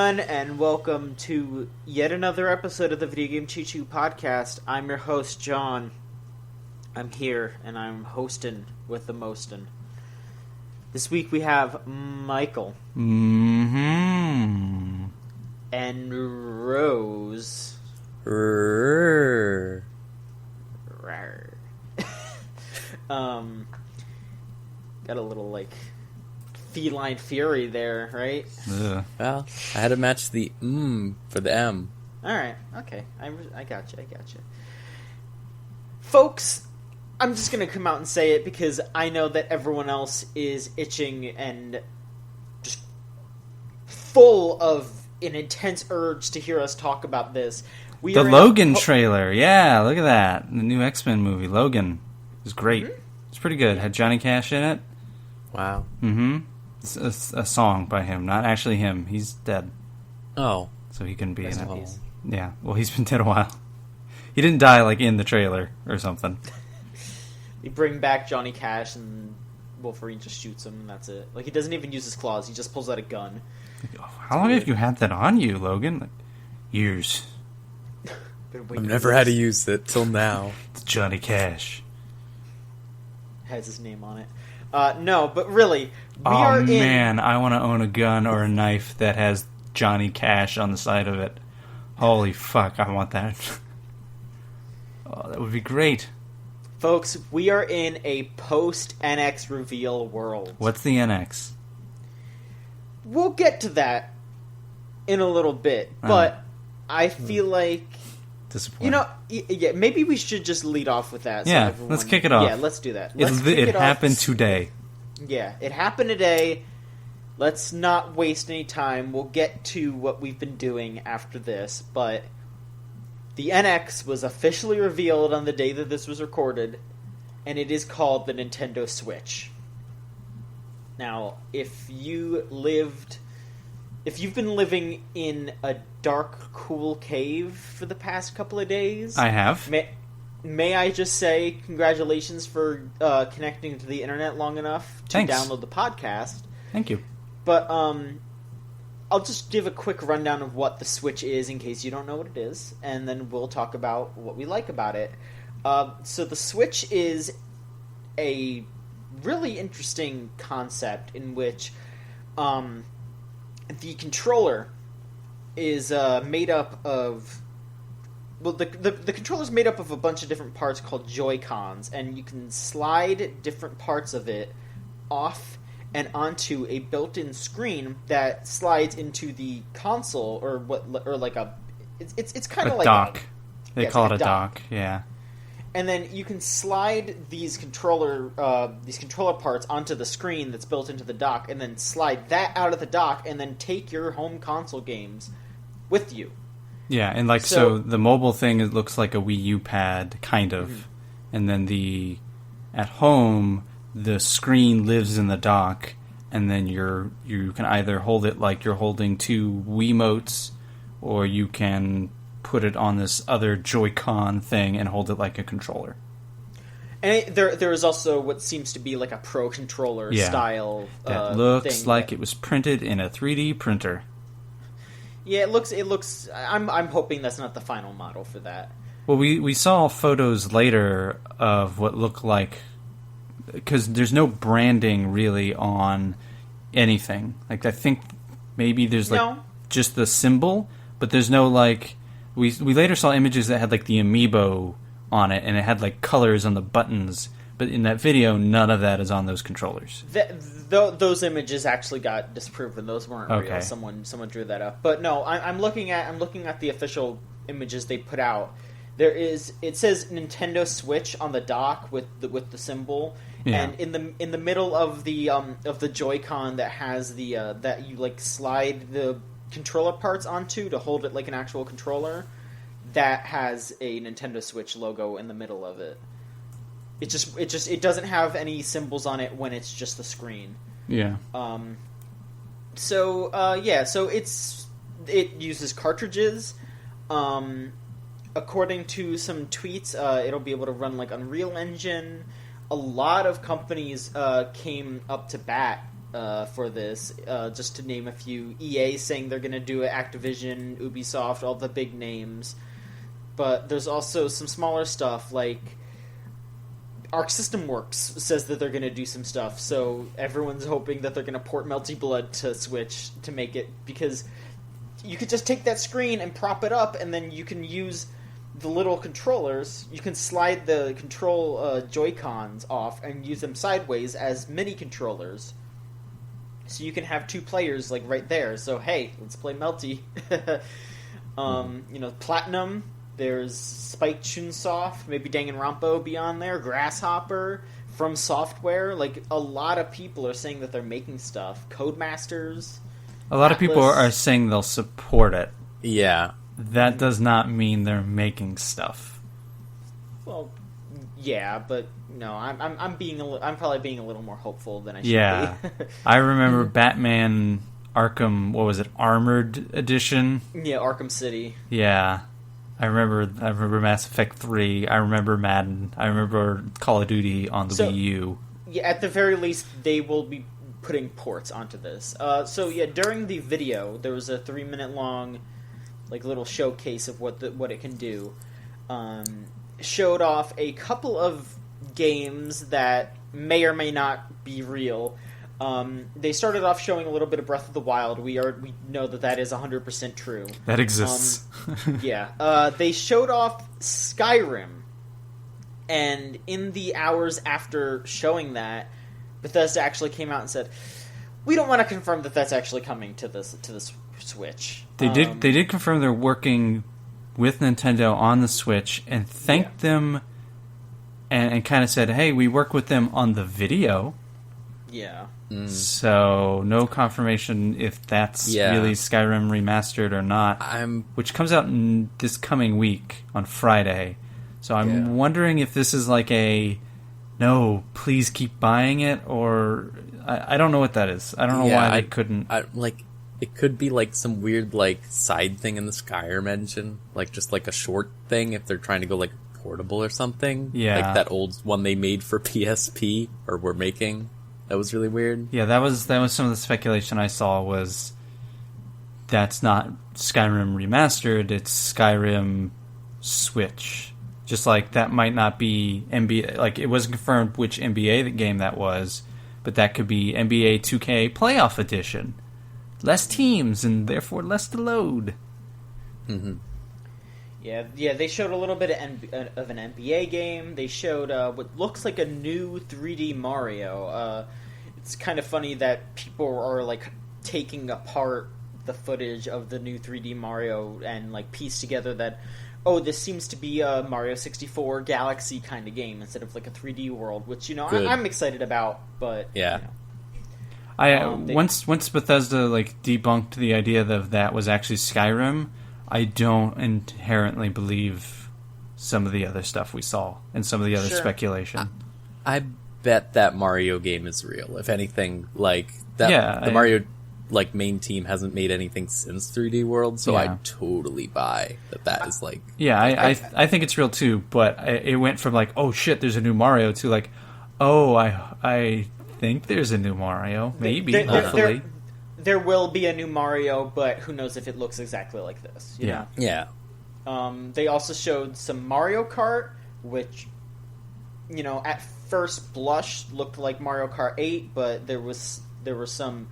everyone, and welcome to yet another episode of the Video Game Choo podcast. I'm your host, John. I'm here, and I'm hosting with the mostin'. This week we have Michael. Mm-hmm. And Rose. Rawr. Got a little, feline fury there, right? Ugh. Well, I had to match the for the M. Alright, okay. I got you. Folks, I'm just going to come out and say it because I know that everyone else is itching and just full of an intense urge to hear us talk about this. The Logan trailer, yeah, look at that. The new X-Men movie, Logan. It was great. Mm-hmm. It's pretty good. Had Johnny Cash in it. Wow. Mm-hmm. It's a song by him, not actually him. He's dead. Oh. So he couldn't be in it. Peace. Yeah, well, he's been dead a while. He didn't die, in the trailer or something. You bring back Johnny Cash and Wolverine just shoots him and that's it. He doesn't even use his claws. He just pulls out a gun. How long have you had that on you, Logan? Years. I've never had to use it till now. It's Johnny Cash. Has his name on it. No, but really, man, I want to own a gun or a knife that has Johnny Cash on the side of it. Holy fuck, I want that. Oh, that would be great. Folks, we are in a post-NX reveal world. What's the NX? We'll get to that in a little bit, but I feel like... Disappointing. Yeah, maybe we should just lead off with that. Yeah, let's kick it off. Yeah, let's do that. It happened today. Yeah, it happened today. Let's not waste any time. We'll get to what we've been doing after this, but the NX was officially revealed on the day that this was recorded, and it is called the Nintendo Switch. Now, if you've been living in a dark, cool cave for the past couple of days... I have. May I just say congratulations for connecting to the internet long enough to download the podcast. Thank you. But I'll just give a quick rundown of what the Switch is in case you don't know what it is, and then we'll talk about what we like about it. So the Switch is a really interesting concept in which... the controller is made up of... Well, the controller's made up of a bunch of different parts called Joy-Cons, and you can slide different parts of it off and onto a built-in screen that slides into the console, it's kind of like... dock. They call it a dock, yeah. And then you can slide these controller parts onto the screen that's built into the dock, and then slide that out of the dock, and then take your home console games with you. Yeah, and so the mobile thing, it looks like a Wii U pad, kind of. Mm-hmm. And then at home, the screen lives in the dock, and then you can either hold it like you're holding two Wiimotes, or you can put it on this other Joy-Con thing and hold it like a controller. And there is also what seems to be like a Pro Controller style that looks thing like it was printed in a 3D printer. Yeah, it looks. I'm hoping that's not the final model for that. Well, we saw photos later of what looked like, because there's no branding really on anything. I think maybe there's just the symbol, but there's no We later saw images that had the amiibo on it, and it had colors on the buttons. But in that video, none of that is on those controllers. Those images actually got disproven. Those weren't real. Someone drew that up. But no, I'm looking at the official images they put out. It says Nintendo Switch on the dock with the symbol, and in the middle of the Joy-Con that has that you slide the controller parts onto to hold it like an actual controller, that has a Nintendo Switch logo in the middle of it. It doesn't have any symbols on it when it's just the screen. Yeah. So it uses cartridges. According to some tweets, it'll be able to run Unreal Engine. A lot of companies came up to bat for this. Just to name a few, EA saying they're going to do it, Activision, Ubisoft, all the big names. But there's also some smaller stuff, like Arc System Works says that they're going to do some stuff, so everyone's hoping that they're going to port Melty Blood to Switch to make it, because you could just take that screen and prop it up, and then you can use the little controllers. You can slide the control Joy-Cons off and use them sideways as mini controllers. So you can have 2 players like right there. So hey, let's play Melty. Platinum. There's Spike Chunsoft, maybe Danganronpa will be on there, Grasshopper, From Software. Like, a lot of people are saying that they're making stuff. Codemasters. A lot of people are saying they'll support it. Yeah. That does not mean they're making stuff. Well, yeah, but no, I'm probably being a little more hopeful than I should be. I remember Batman Arkham, what was it, Armored Edition? Yeah, Arkham City. Yeah. I remember Mass Effect 3. I remember Madden. I remember Call of Duty on the Wii U. Yeah, at the very least, they will be putting ports onto this. During the video, there was a 3-minute long, like, little showcase of what it can do. Showed off a couple of games that may or may not be real. They started off showing a little bit of Breath of the Wild. We know that is 100% true. That exists. They showed off Skyrim, and in the hours after showing that, Bethesda actually came out and said, "We don't want to confirm that that's actually coming to the Switch." They did confirm they're working with Nintendo on the Switch, and thanked them, and kind of said, "Hey, we work with them on the video." Yeah. So, no confirmation if that's really Skyrim remastered or not. Which comes out this coming week on Friday. So I'm wondering if this is like no, please keep buying it, or I don't know what that is. I don't know why they couldn't. It could be like some weird like side thing in the Skyrim engine, like just like a short thing if they're trying to go like portable or something. Yeah, like that old one they made for PSP or were making. That was really weird. Yeah, that was some of the speculation I saw was that's not Skyrim remastered, it's Skyrim Switch. Just like that might not be NBA, like it wasn't confirmed which NBA game that was, but that could be NBA 2K Playoff Edition. Less teams and therefore less to load. Mm-hmm. Yeah, they showed a little bit of an NBA game. They showed what looks like a new 3D Mario. It's kind of funny that people are like taking apart the footage of the new 3D Mario and like piece together that, this seems to be a Mario 64 Galaxy kind of game instead of like a 3D world, which I'm excited about. But once Bethesda like debunked the idea that was actually Skyrim, I don't inherently believe some of the other stuff we saw and some of the other speculation. I bet that Mario game is real. If anything, like that, the Mario like main team hasn't made anything since 3D World, so I totally buy that is like. Yeah, I think it's real too. But it went from like, oh shit, there's a new Mario to like, oh, I think there's a new Mario. Maybe, hopefully. There will be a new Mario, but who knows if it looks exactly like this. You know? Yeah. They also showed some Mario Kart, which, at first blush looked like Mario Kart 8, but there were some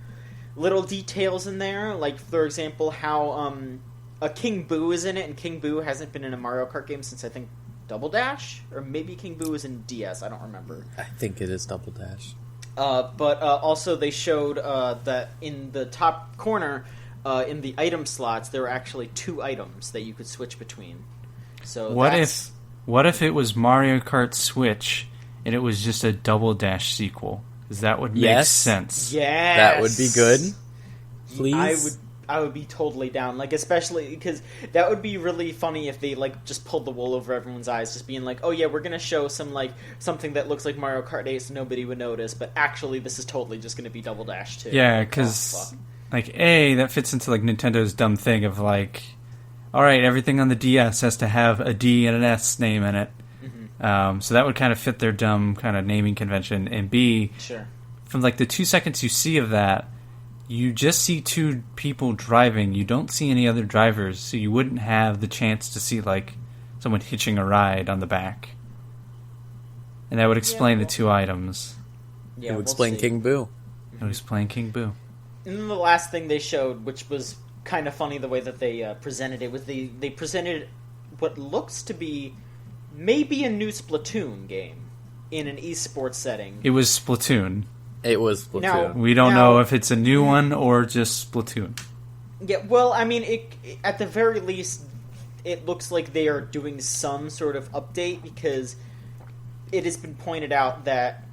little details in there, like, for example, how a King Boo is in it, and King Boo hasn't been in a Mario Kart game since, I think, Double Dash? Or maybe King Boo is in DS, I don't remember. I think it is Double Dash. But also they showed that in the top corner, in the item slots, there were actually 2 items that you could switch between. So what if it was Mario Kart Switch and it was just a Double Dash sequel? Because that would make sense. Yes, that would be good. Please, I would be totally down. Like, especially because that would be really funny if they like just pulled the wool over everyone's eyes, just being like, "Oh yeah, we're gonna show some like something that looks like Mario Kart 8, so nobody would notice." But actually, this is totally just gonna be Double Dash 2. Yeah, because that fits into like Nintendo's dumb thing of like, all right, everything on the DS has to have a D and an S name in it. Mm-hmm. So that would kind of fit their dumb kind of naming convention. And B, from like the 2 seconds you see of that, you just see 2 people driving. You don't see any other drivers, so you wouldn't have the chance to see like someone hitching a ride on the back. And that would explain the 2 items. Yeah, it would explain King Boo. It was playing King Boo. And then the last thing they showed, which was kind of funny the way that they presented it, was they presented what looks to be maybe a new Splatoon game in an esports setting. It was Splatoon. It was Splatoon. Now, we don't know if it's a new one or just Splatoon. Yeah, well, I mean, at the very least, it looks like they are doing some sort of update, because it has been pointed out that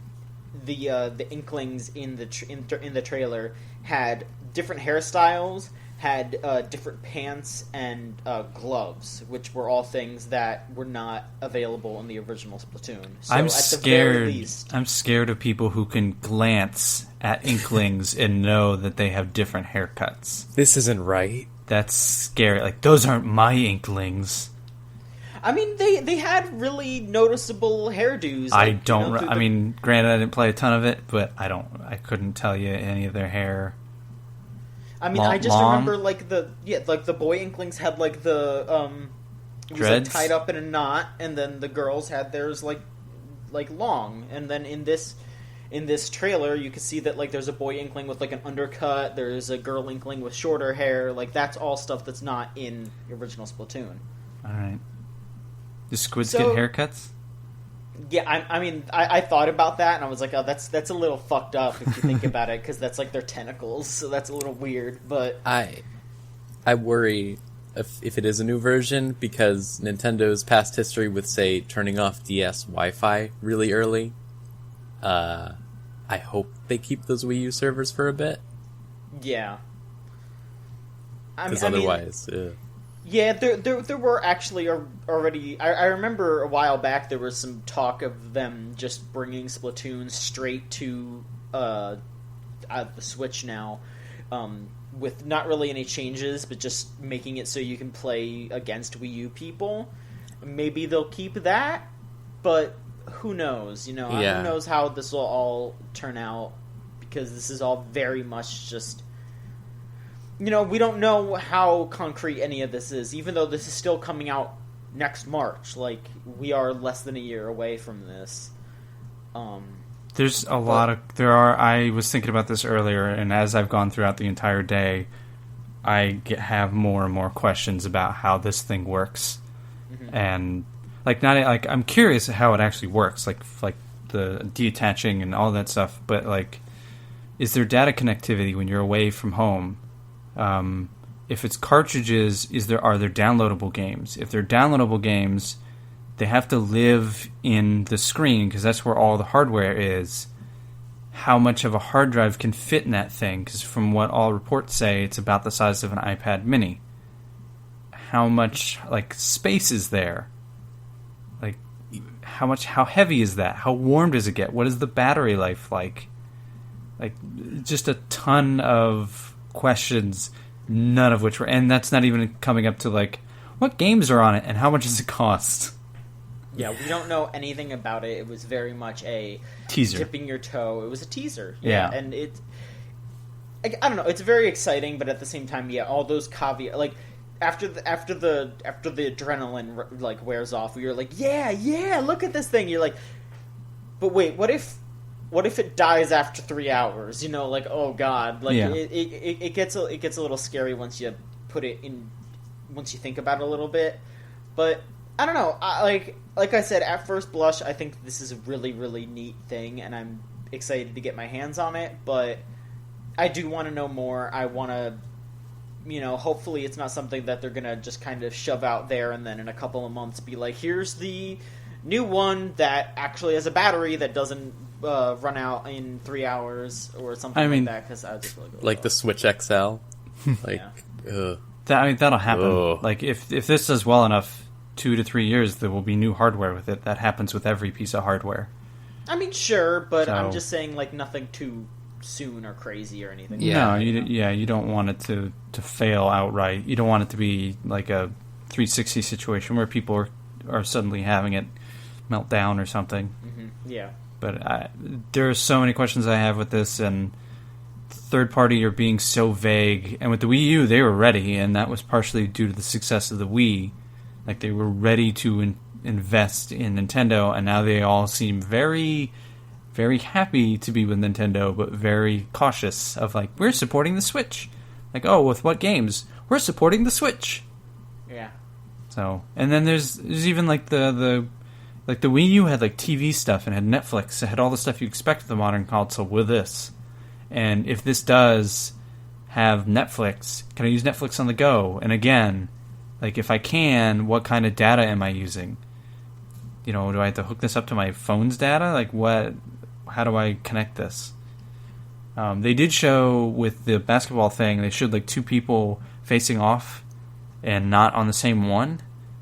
the Inklings in the trailer had different hairstyles, had different pants and gloves, which were all things that were not available in the original Splatoon. So I'm at scared. The very least, I'm scared of people who can glance at Inklings and know that they have different haircuts. This isn't right. That's scary. Like, those aren't my Inklings. I mean, they had really noticeable hairdos. Like, I mean, granted, I didn't play a ton of it, but I couldn't tell you any of their hair. I mean, I just remember like the boy Inklings had like the it was like tied up in a knot, and then the girls had theirs like long, and then in this trailer you can see that like there's a boy Inkling with like an undercut, there's a girl Inkling with shorter hair. Like, that's all stuff that's not in the original Splatoon. All right. Do squids get haircuts? Yeah, I mean, I thought about that, and I was like, oh, that's a little fucked up if you think about it, because that's like their tentacles, so that's a little weird. But I worry if it is a new version, because Nintendo's past history with, say, turning off DS Wi-Fi really early. I hope they keep those Wii U servers for a bit. Yeah. Because otherwise... Yeah, there were actually already... I remember a while back there was some talk of them just bringing Splatoon straight to the Switch now, with not really any changes, but just making it so you can play against Wii U people. Maybe they'll keep that, but who knows? Who knows how this will all turn out, because this is all very much just... we don't know how concrete any of this is, even though this is still coming out next March. Like, we are less than a year away from this. There's a lot of... I was thinking about this earlier, and as I've gone throughout the entire day, I have more and more questions about how this thing works. Mm-hmm. And, I'm curious how it actually works, like the detaching and all that stuff, but, is there data connectivity when you're away from home? If it's cartridges, are there downloadable games? If they're downloadable games, they have to live in the screen, because that's where all the hardware is. How much of a hard drive can fit in that thing? Because from what all reports say, it's about the size of an iPad mini. How much space is there? How heavy is that? How warm does it get? What is the battery life like? Just a ton of questions, none of which were... And that's not even coming up to, what games are on it and how much does it cost? Yeah, we don't know anything about it. It was very much a... teaser. Dipping your toe. It was a teaser. Yeah. And it... I don't know. It's very exciting, but at the same time, all those caveats... After the adrenaline, wears off, you're like, yeah, look at this thing. You're like... But wait, what if it dies after 3 hours? Oh god, it gets a little scary once you put it in, once you think about it a little bit. But I don't know. Like I said, at first blush, I think this is a really, really neat thing, and I'm excited to get my hands on it. But I do want to know more. I want to, hopefully it's not something that they're gonna just kind of shove out there, and then in a couple of months be like, here's the new one that actually has a battery that doesn't run out in 3 hours or something like that. Because I just really go the Switch XL, that'll happen. If this does well enough, 2 to 3 years, there will be new hardware with it. That happens with every piece of hardware. I mean, sure, but I'm just saying, nothing too soon or crazy or anything. Yeah, you don't want it to fail outright. You don't want it to be like a 360 situation where people are suddenly having it melt down or something. Mm-hmm. Yeah. But there are so many questions I have with this, and third party are being so vague. And with the Wii U, they were ready, and that was partially due to the success of the Wii. Like, they were ready to invest in Nintendo, and now they all seem very, very happy to be with Nintendo, but very cautious of, like, we're supporting the Switch. Like, oh, with what games? We're supporting the Switch. Yeah. So, and then there's even, like, the Wii U had, like, TV stuff, and had Netflix. It had all the stuff you expect with the modern console with this. And if this does have Netflix, can I use Netflix on the go? And again, like, if I can, what kind of data am I using? You know, do I have to hook this up to my phone's data? Like, how do I connect this? They did show with the basketball thing, they showed, like, two people facing off and not on the same one.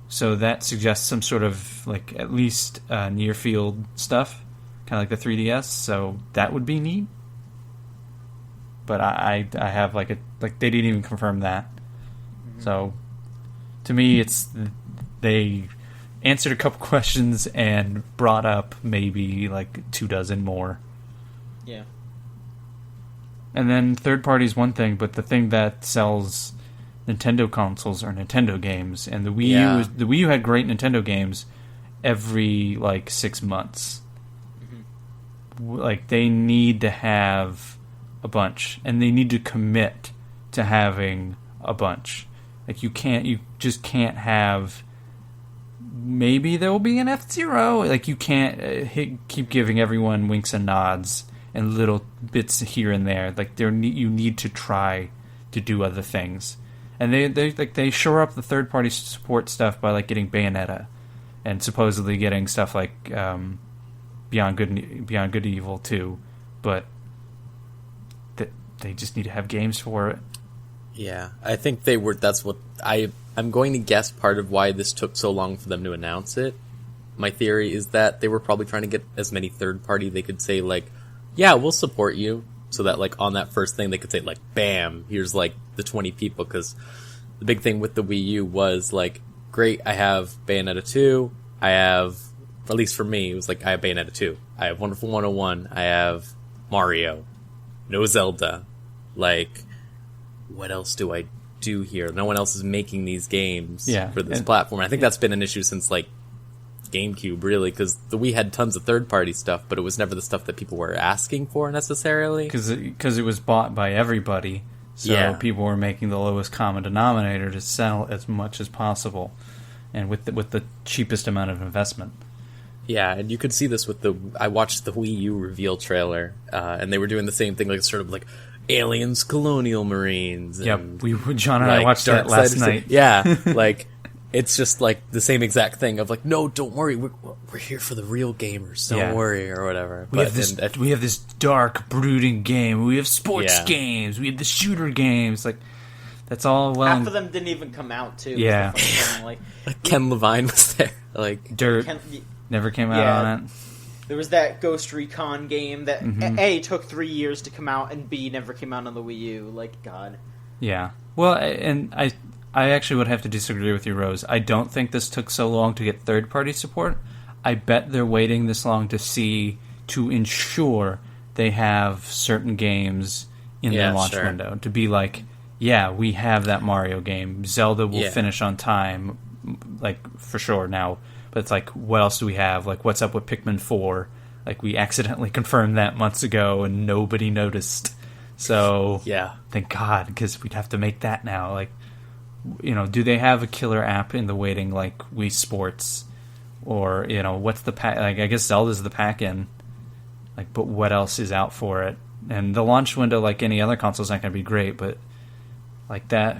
So that suggests some sort of, like, at least near field stuff, kind of like the 3DS. So that would be neat. But I have, like, they didn't even confirm that. Mm-hmm. So to me, it's they answered a couple questions and brought up maybe like 24 more. Yeah. And then third party is one thing, but the thing that sells Nintendo consoles are Nintendo games, and the Wii U had great Nintendo games every like 6 months. Mm-hmm. Like, they need to have a bunch, and they need to commit to having a bunch. Like, you just can't have. Maybe there will be an F-Zero. Like, you can't keep giving everyone winks and nods and little bits here and there. Like, you need to try to do other things. And they shore up the third party support stuff by, like, getting Bayonetta, and supposedly getting stuff like Beyond Good and Evil 2, but they just need to have games for it. Yeah, I think they were. That's what I'm going to guess. Part of why this took so long for them to announce it. My theory is that they were probably trying to get as many third party they could say, like, yeah, we'll support you, so that, like, on that first thing they could say, like, bam, here's, like, the 20 people. Because the big thing with the Wii U was, like, great, I have Bayonetta 2. I have, at least for me, it was like, I have Bayonetta 2. I have Wonderful 101. I have Mario. No Zelda. Like, what else do I do here? No one else is making these games for this platform. I think that's been an issue since, like, GameCube, really, because the Wii had tons of third-party stuff, but it was never the stuff that people were asking for, necessarily. Because it was bought by everybody, so people were making the lowest common denominator to sell as much as possible, and with the cheapest amount of investment. Yeah, and you could see this with I watched the Wii U reveal trailer, and they were doing the same thing, like, sort of like, Aliens, Colonial Marines. And, John and I watched that last night. Yeah, like, it's just like the same exact thing of like, no, don't worry, we're here for the real gamers. Don't worry, or whatever. We have this dark, brooding game. We have sports games. We have the shooter games. Like, that's all well. Half of them didn't even come out too. Yeah, like Ken Levine was there. Like Dirt never came out on it. There was that Ghost Recon game that A, took 3 years to come out, and B, never came out on the Wii U. Like, God. Yeah. Well, and I actually would have to disagree with you, Rose. I don't think this took so long to get third-party support. I bet they're waiting this long to ensure they have certain games in their launch window. To be like, yeah, we have that Mario game. Zelda will finish on time, like, for sure now. But it's like, what else do we have? Like, what's up with Pikmin 4? Like, we accidentally confirmed that months ago and nobody noticed. So, thank God, because we'd have to make that now. Like, you know, do they have a killer app in the waiting, like Wii Sports? Or, you know, what's the pack? Like, I guess Zelda's the pack-in. Like, but what else is out for it? And the launch window, like any other console, is not going to be great, but like that,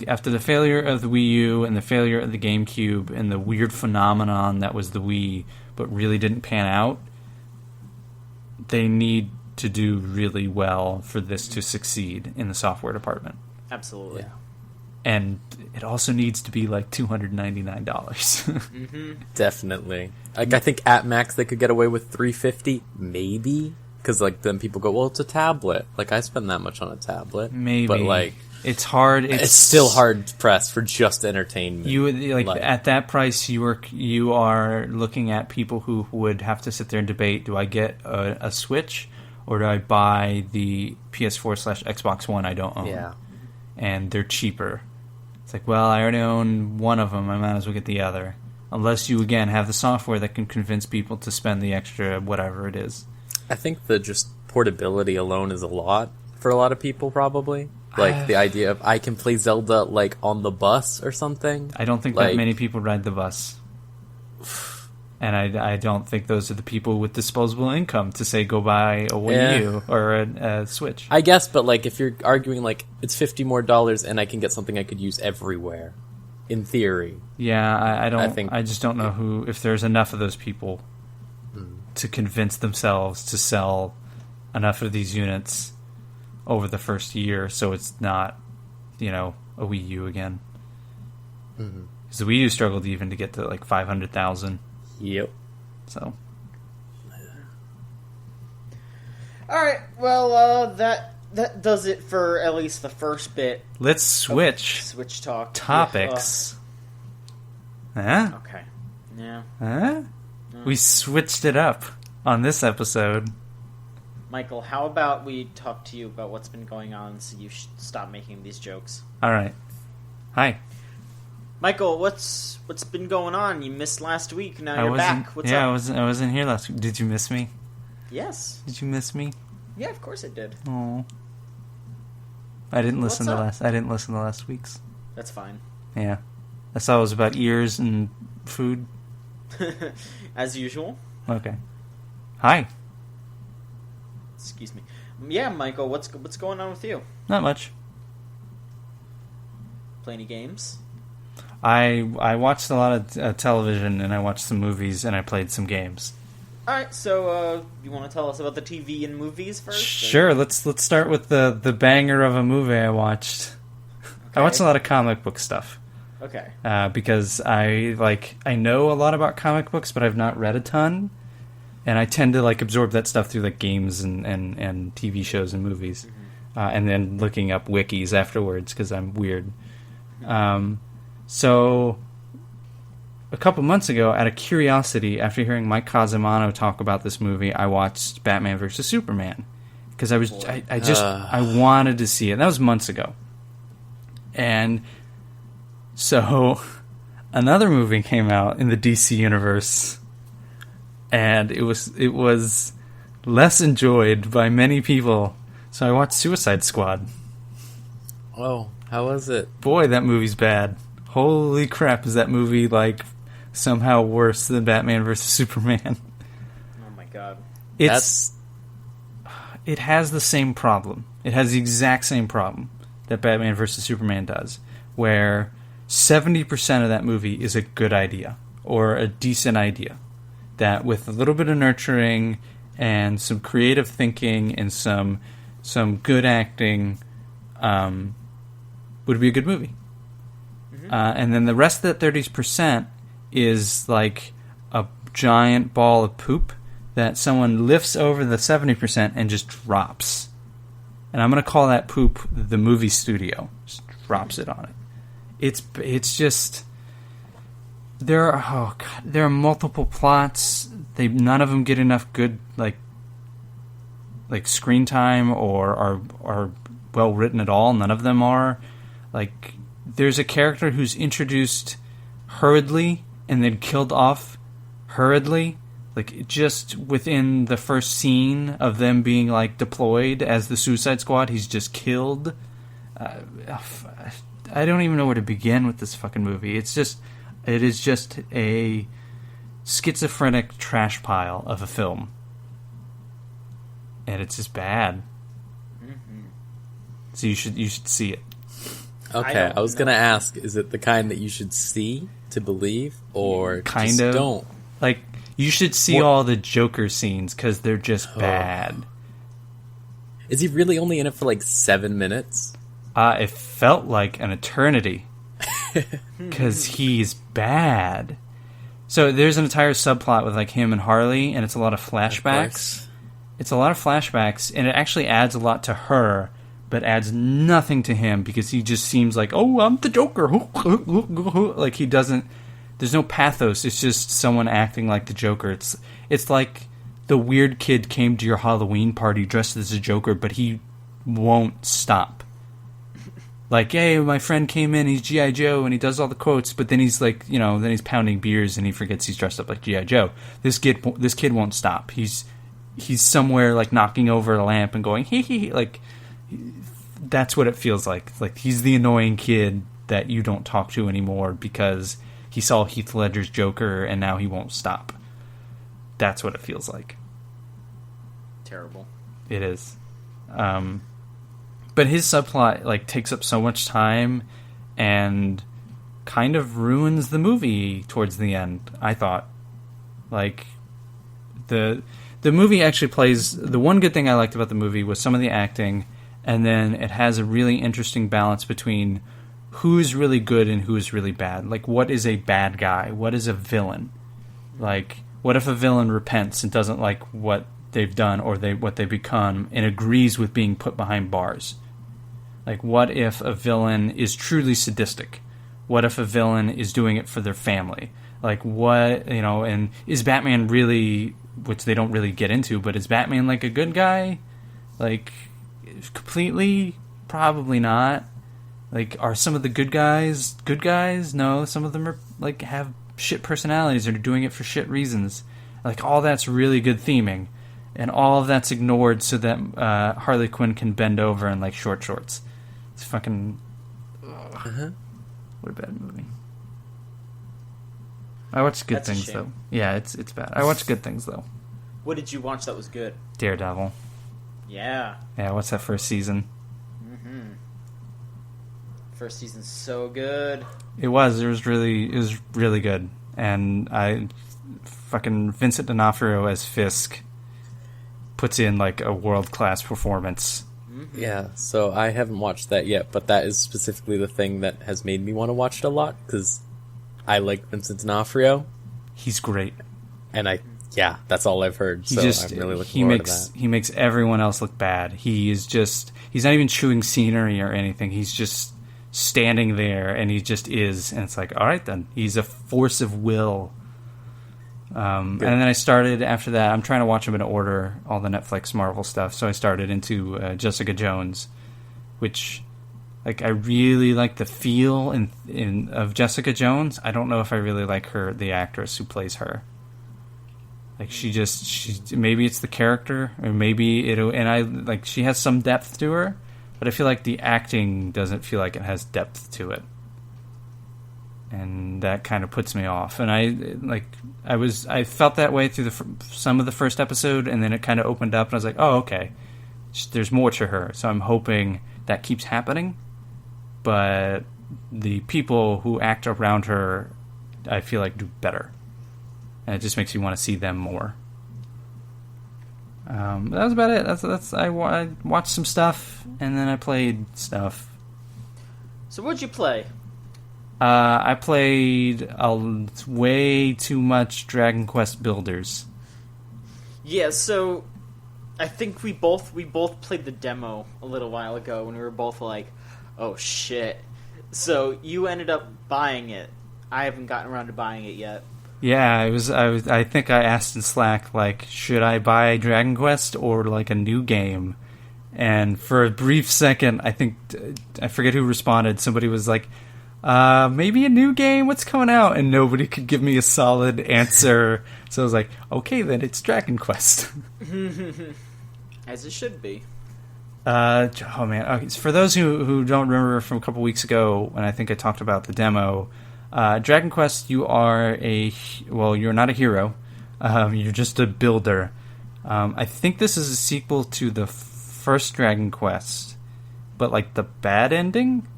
after the failure of the Wii U and the failure of the GameCube and the weird phenomenon that was the Wii, but really didn't pan out, they need to do really well for this to succeed in the software department. Absolutely. Yeah. And it also needs to be like $299. Definitely. Like, I think at max they could get away with $350, maybe. Because, like, then people go, well, it's a tablet. Like, I spend that much on a tablet. Maybe. But, like, It's hard. It's still hard pressed for just entertainment. You like at that price, you are looking at people who would have to sit there and debate: do I get a Switch or do I buy the PS4/Xbox One I don't own? Yeah, and they're cheaper. It's like, well, I already own one of them. I might as well get the other, unless you again have the software that can convince people to spend the extra whatever it is. I think the just portability alone is a lot for a lot of people, probably. Like, the idea of I can play Zelda, like, on the bus or something. I don't think that many people ride the bus. And I don't think those are the people with disposable income to say go buy a Wii U or a Switch. I guess, but, like, if you're arguing, like, it's $50 more and I can get something I could use everywhere, in theory. Yeah, I just don't know if there's enough of those people to convince themselves to sell enough of these units over the first year, so it's not, a Wii U again. Because the Wii U struggled even to get to like 500,000. Yep. So. All right. Well, that does it for at least the first bit. Let's switch. Switch talk topics. Huh? Okay. Yeah. Huh? We switched it up on this episode. Michael, how about we talk to you about what's been going on so you stop making these jokes? All right. Hi. Michael, what's been going on? You missed last week. Now you're back. What's up? I wasn't here last week. Did you miss me? Yes. Did you miss me? Yeah, of course I did. Oh. I didn't listen to last week's. That's fine. Yeah. I saw it was about ears and food. As usual. Okay. Hi. Excuse me. Yeah, Michael, what's going on with you? Not much. Play any games? I watched a lot of television, and I watched some movies, and I played some games. All right, so you want to tell us about the TV and movies first? Sure. Let's start with the banger of a movie I watched. Okay. I watched a lot of comic book stuff. Okay. Because I know a lot about comic books, but I've not read a ton. And I tend to absorb that stuff through games and TV shows and movies, and then looking up wikis afterwards because I'm weird. So a couple months ago, out of curiosity, after hearing Mike Cosimano talk about this movie, I watched Batman vs Superman because I wanted to see it. That was months ago, and so another movie came out in the DC universe. And it was less enjoyed by many people, so I watched Suicide Squad. Oh, how was it? Boy, that movie's bad. Holy crap, is that movie somehow worse than Batman vs Superman? Oh my god. It has the same problem. It has the exact same problem that Batman vs Superman does, where 70% of that movie is a good idea, or a decent idea. That with a little bit of nurturing and some creative thinking and some good acting would be a good movie. And then the rest of that 30% is like a giant ball of poop that someone lifts over the 70% and just drops. And I'm going to call that poop the movie studio. Just drops it on it. It's just... There are multiple plots. None of them get enough good like screen time or are well written at all. None of them are. There's a character who's introduced hurriedly and then killed off hurriedly. Just within the first scene of them being deployed as the Suicide Squad, he's just killed. I don't even know where to begin with this fucking movie. It is just a schizophrenic trash pile of a film. And it's just bad. So you should see it. Okay, I was going to ask, is it the kind that you should see to believe, or kind of don't? You should see all the Joker scenes, because they're just bad. Is he really only in it for 7 minutes? It felt like an eternity. Because he's bad. So there's an entire subplot with him and Harley, and it's a lot of flashbacks. It's a lot of flashbacks, and it actually adds a lot to her, but adds nothing to him because he just seems like, oh, I'm the Joker. Like he doesn't. There's no pathos. It's just someone acting like the Joker. It's like the weird kid came to your Halloween party dressed as a Joker, but he won't stop. Like, hey, my friend came in, he's G.I. Joe, and he does all the quotes, but then he's like, then he's pounding beers and he forgets he's dressed up like G.I. Joe. This kid won't stop. He's somewhere like knocking over a lamp and going, hee hee, like that's what it feels like. Like he's the annoying kid that you don't talk to anymore because he saw Heath Ledger's Joker and now he won't stop. That's what it feels like. Terrible. It is. But his subplot like takes up so much time and kind of ruins the movie towards the end, I thought. Like the movie actually plays, the one good thing I liked about the movie was some of the acting, and then it has a really interesting balance between who's really good and who's really bad. Like what is a bad guy? What is a villain? Like what if a villain repents and doesn't like what they've done or what they've become and agrees with being put behind bars? Like, what if a villain is truly sadistic? What if a villain is doing it for their family? Like, what, and is Batman really, which they don't really get into, but is Batman, like, a good guy? Like, completely? Probably not. Like, are some of the good guys good guys? No, some of them are, like, have shit personalities or are doing it for shit reasons. Like, all that's really good theming. And all of that's ignored so that Harley Quinn can bend over in, like, short shorts. It's fucking... What a bad movie. I watched good things, though. Yeah, it's bad. I watched good things, though. What did you watch that was good? Daredevil. Yeah. Yeah, what's that first season? Mm-hmm. First season's so good. It was really good. And fucking Vincent D'Onofrio as Fisk puts in, like, a world-class performance. Yeah, so I haven't watched that yet, but that is specifically the thing that has made me want to watch it a lot, because I like Vincent D'Onofrio. He's great. And that's all I've heard, so I'm really looking forward to that. He makes everyone else look bad. He's not even chewing scenery or anything. He's just standing there, and he just is, and it's like, all right then. He's a force of will. And then I started, after that, I'm trying to watch them in order, all the Netflix Marvel stuff, so I started into Jessica Jones, which, like, I really like the feel of Jessica Jones. I don't know if I really like the actress who plays her. Like, maybe it's the character, or maybe she has some depth to her, but I feel like the acting doesn't feel like it has depth to it. And that kind of puts me off. And I felt that way through some of the first episode, and then it kind of opened up, and I was like, oh, okay, there's more to her. So I'm hoping that keeps happening. But the people who act around her, I feel like, do better. And it just makes you want to see them more. That was about it. I watched some stuff, and then I played stuff. So what'd you play? I played way too much Dragon Quest Builders. Yeah, so I think we both played the demo a little while ago, when we were both like, "Oh shit!" So you ended up buying it. I haven't gotten around to buying it yet. Yeah, I think I asked in Slack, like, should I buy Dragon Quest or like a new game? And for a brief second, I forget who responded. Somebody was like, maybe a new game? What's coming out? And nobody could give me a solid answer. So I was like, okay, then it's Dragon Quest. As it should be. Oh man. Okay, so for those who don't remember from a couple weeks ago, when I think I talked about the demo, Dragon Quest, you're not a hero. You're just a builder. I think this is a sequel to the first Dragon Quest, but like the bad ending.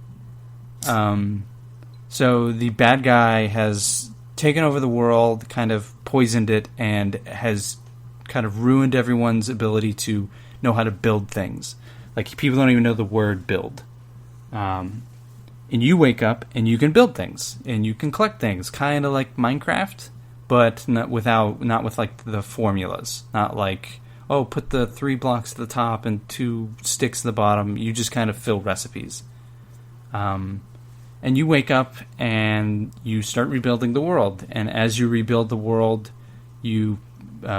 So the bad guy has taken over the world, kind of poisoned it, and has kind of ruined everyone's ability to know how to build things. Like, people don't even know the word build. And you wake up and you can build things and you can collect things, kind of like Minecraft, but not with like the formulas. Not like, oh, put the 3 blocks at the top and 2 sticks at the bottom. You just kind of fill recipes. And you wake up and you start rebuilding the world. And as you rebuild the world,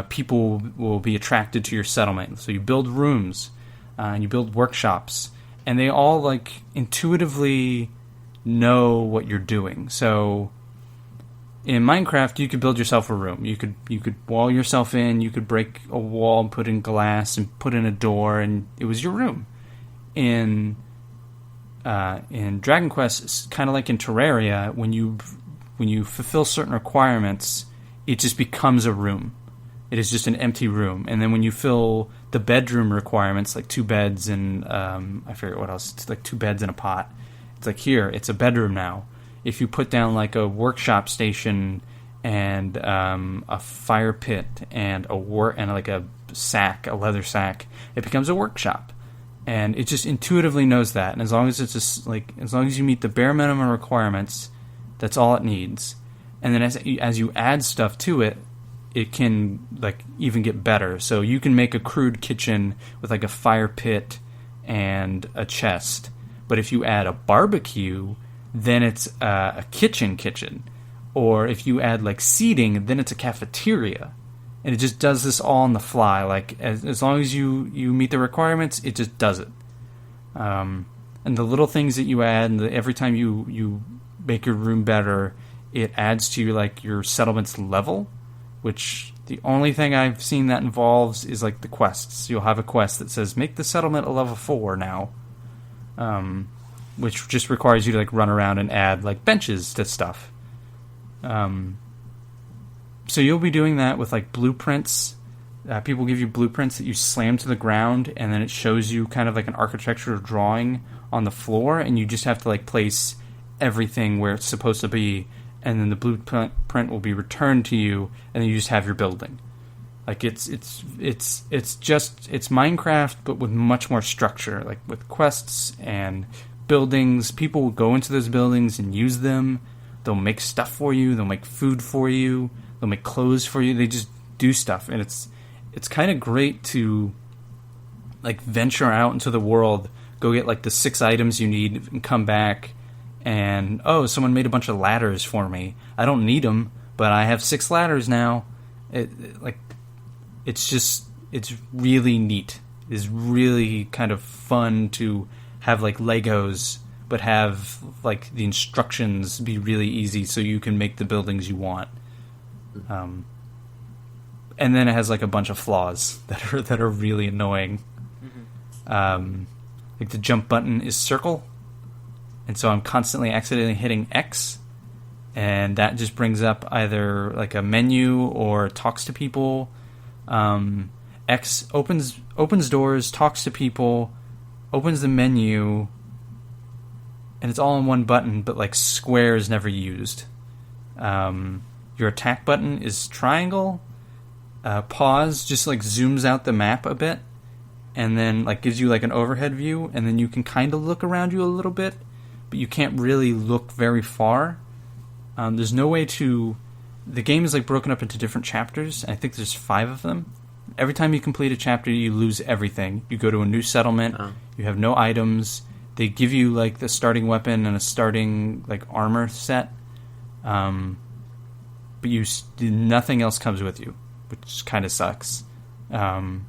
people will be attracted to your settlement. So you build rooms, and you build workshops, and they all like intuitively know what you're doing. So in Minecraft, you could build yourself a room. You could wall yourself in. You could break a wall and put in glass and put in a door, and it was your room. In Dragon Quest, it's kind of like in Terraria. When you fulfill certain requirements, it just becomes a room. It is just an empty room. And then when you fill the bedroom requirements, like 2 beds and I forget what else. It's like 2 beds and a pot. It's like, here, it's a bedroom now. If you put down like a workshop station and a fire pit and like a leather sack, it becomes a workshop. And it just intuitively knows that. And as long as as long as you meet the bare minimum requirements, that's all it needs. And then as you add stuff to it, it can like even get better. So you can make a crude kitchen with like a fire pit and a chest. But if you add a barbecue, then it's a kitchen. Or if you add like seating, then it's a cafeteria. And it just does this all on the fly. Like as long as you meet the requirements, it just does it. And the little things that you add, and every time you make your room better, it adds to like your settlement's level. Which the only thing I've seen that involves is like the quests. You'll have a quest that says make the settlement a level 4 now. Which just requires you to like run around and add like benches to stuff. So you'll be doing that with like blueprints. People give you blueprints that you slam to the ground, and then it shows you kind of like an architectural drawing on the floor, and you just have to like place everything where it's supposed to be, and then the blueprint will be returned to you, and then you just have your building. Like it's Minecraft, but with much more structure, like with quests and buildings. People will go into those buildings and use them. They'll make stuff for you. They'll make food for you. They'll make clothes for you. They just do stuff, and it's kind of great to like venture out into the world, go get like the 6 items you need, and come back. And, oh, someone made a bunch of ladders for me. I don't need them, but I have 6 ladders now. It's really neat. It's really kind of fun to have, like, Legos, but have, like, the instructions be really easy so you can make the buildings you want. And then it has, like, a bunch of flaws that are really annoying. Mm-hmm. Like, the jump button is circle. And so I'm constantly accidentally hitting X, and that just brings up either like a menu or talks to people. X opens doors, talks to people, opens the menu, and it's all in one button, but like square is never used. Your attack button is triangle. Pause just like zooms out the map a bit, and then like gives you like an overhead view, and then you can kind of look around you a little bit, but you can't really look very far. There's no way to... The game is like broken up into different chapters. I think there's 5 of them. Every time you complete a chapter, you lose everything. You go to a new settlement. You have no items. They give you like the starting weapon and a starting like armor set. But nothing else comes with you, which kind of sucks. And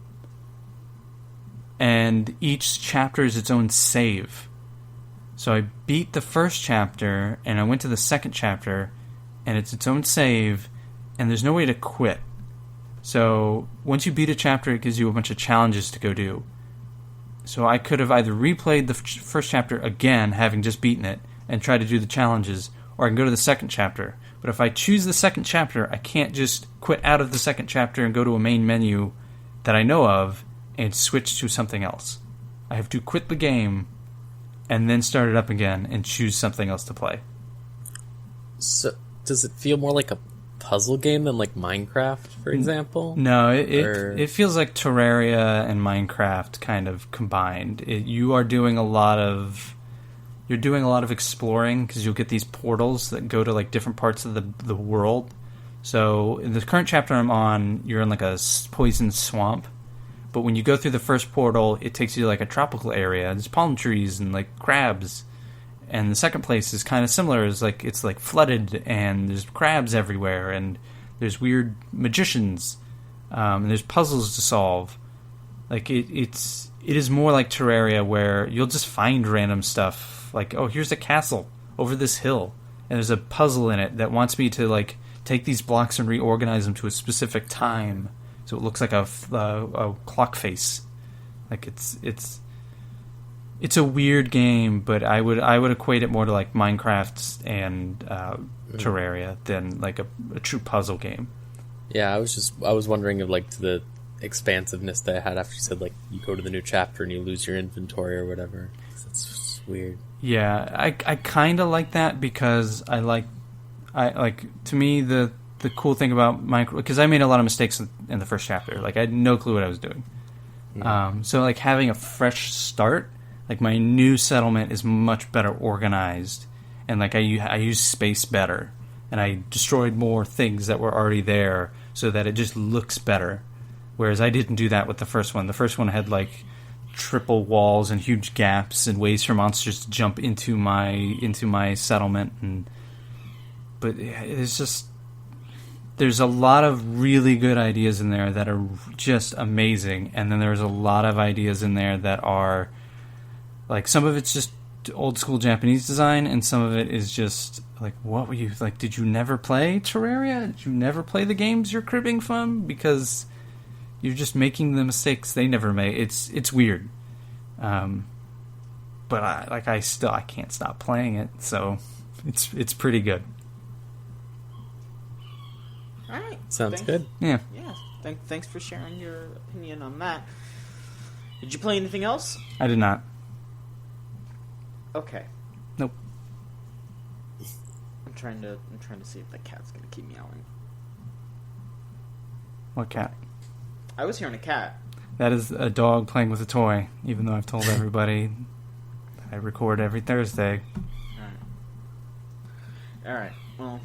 each chapter is its own save. So I beat the first chapter, and I went to the second chapter, and it's its own save, and there's no way to quit. So once you beat a chapter, it gives you a bunch of challenges to go do. So I could have either replayed the first chapter again, having just beaten it, and try to do the challenges, or I can go to the second chapter. But if I choose the second chapter, I can't just quit out of the second chapter and go to a main menu that I know of and switch to something else. I have to quit the game and then start it up again and choose something else to play. So, does it feel more like a puzzle game than like Minecraft, for example? No, it feels like Terraria and Minecraft kind of combined. You're doing a lot of exploring, because you'll get these portals that go to like different parts of the world. So in the current chapter I'm on, you're in like a poison swamp, But when you go through the first portal, it takes you to like a tropical area. There's palm trees and like crabs. And the second place is kind of similar. It's like flooded and there's crabs everywhere and there's weird magicians. And there's puzzles to solve. Like it is more like Terraria, where you'll just find random stuff. Like, oh, here's a castle over this hill, and there's a puzzle in it that wants me to like take these blocks and reorganize them to a specific time, so it looks like a clock face. Like it's a weird game, but I would equate it more to like Minecraft and Terraria than like a true puzzle game. Yeah, I was wondering of like the expansiveness that I had after you said like you go to the new chapter and you lose your inventory or whatever. That's weird. Yeah, I kind of like that because I like to me the cool thing about Minecraft, because I made a lot of mistakes in the first chapter. Like I had no clue what I was doing. So like having a fresh start, like my new settlement is much better organized, and like I use space better, and I destroyed more things that were already there so that it just looks better. Whereas I didn't do that with the first one. The first one had like triple walls and huge gaps and ways for monsters to jump into my settlement. But it's just, there's a lot of really good ideas in there that are just amazing, and then there's a lot of ideas in there that are like, some of it's just old school Japanese design, and some of it is just like, what were you like? Did you never play Terraria? Did you never play the games you're cribbing from? Because you're just making the mistakes they never made. It's weird, but I can't stop playing it. So it's pretty good. All right, sounds good. Yeah. Thanks for sharing your opinion on that. Did you play anything else? I did not. Okay. Nope. I'm trying to see if the cat's gonna keep meowing. What cat? I was hearing a cat. That is a dog playing with a toy, even though I've told everybody I record every Thursday. Alright. Well.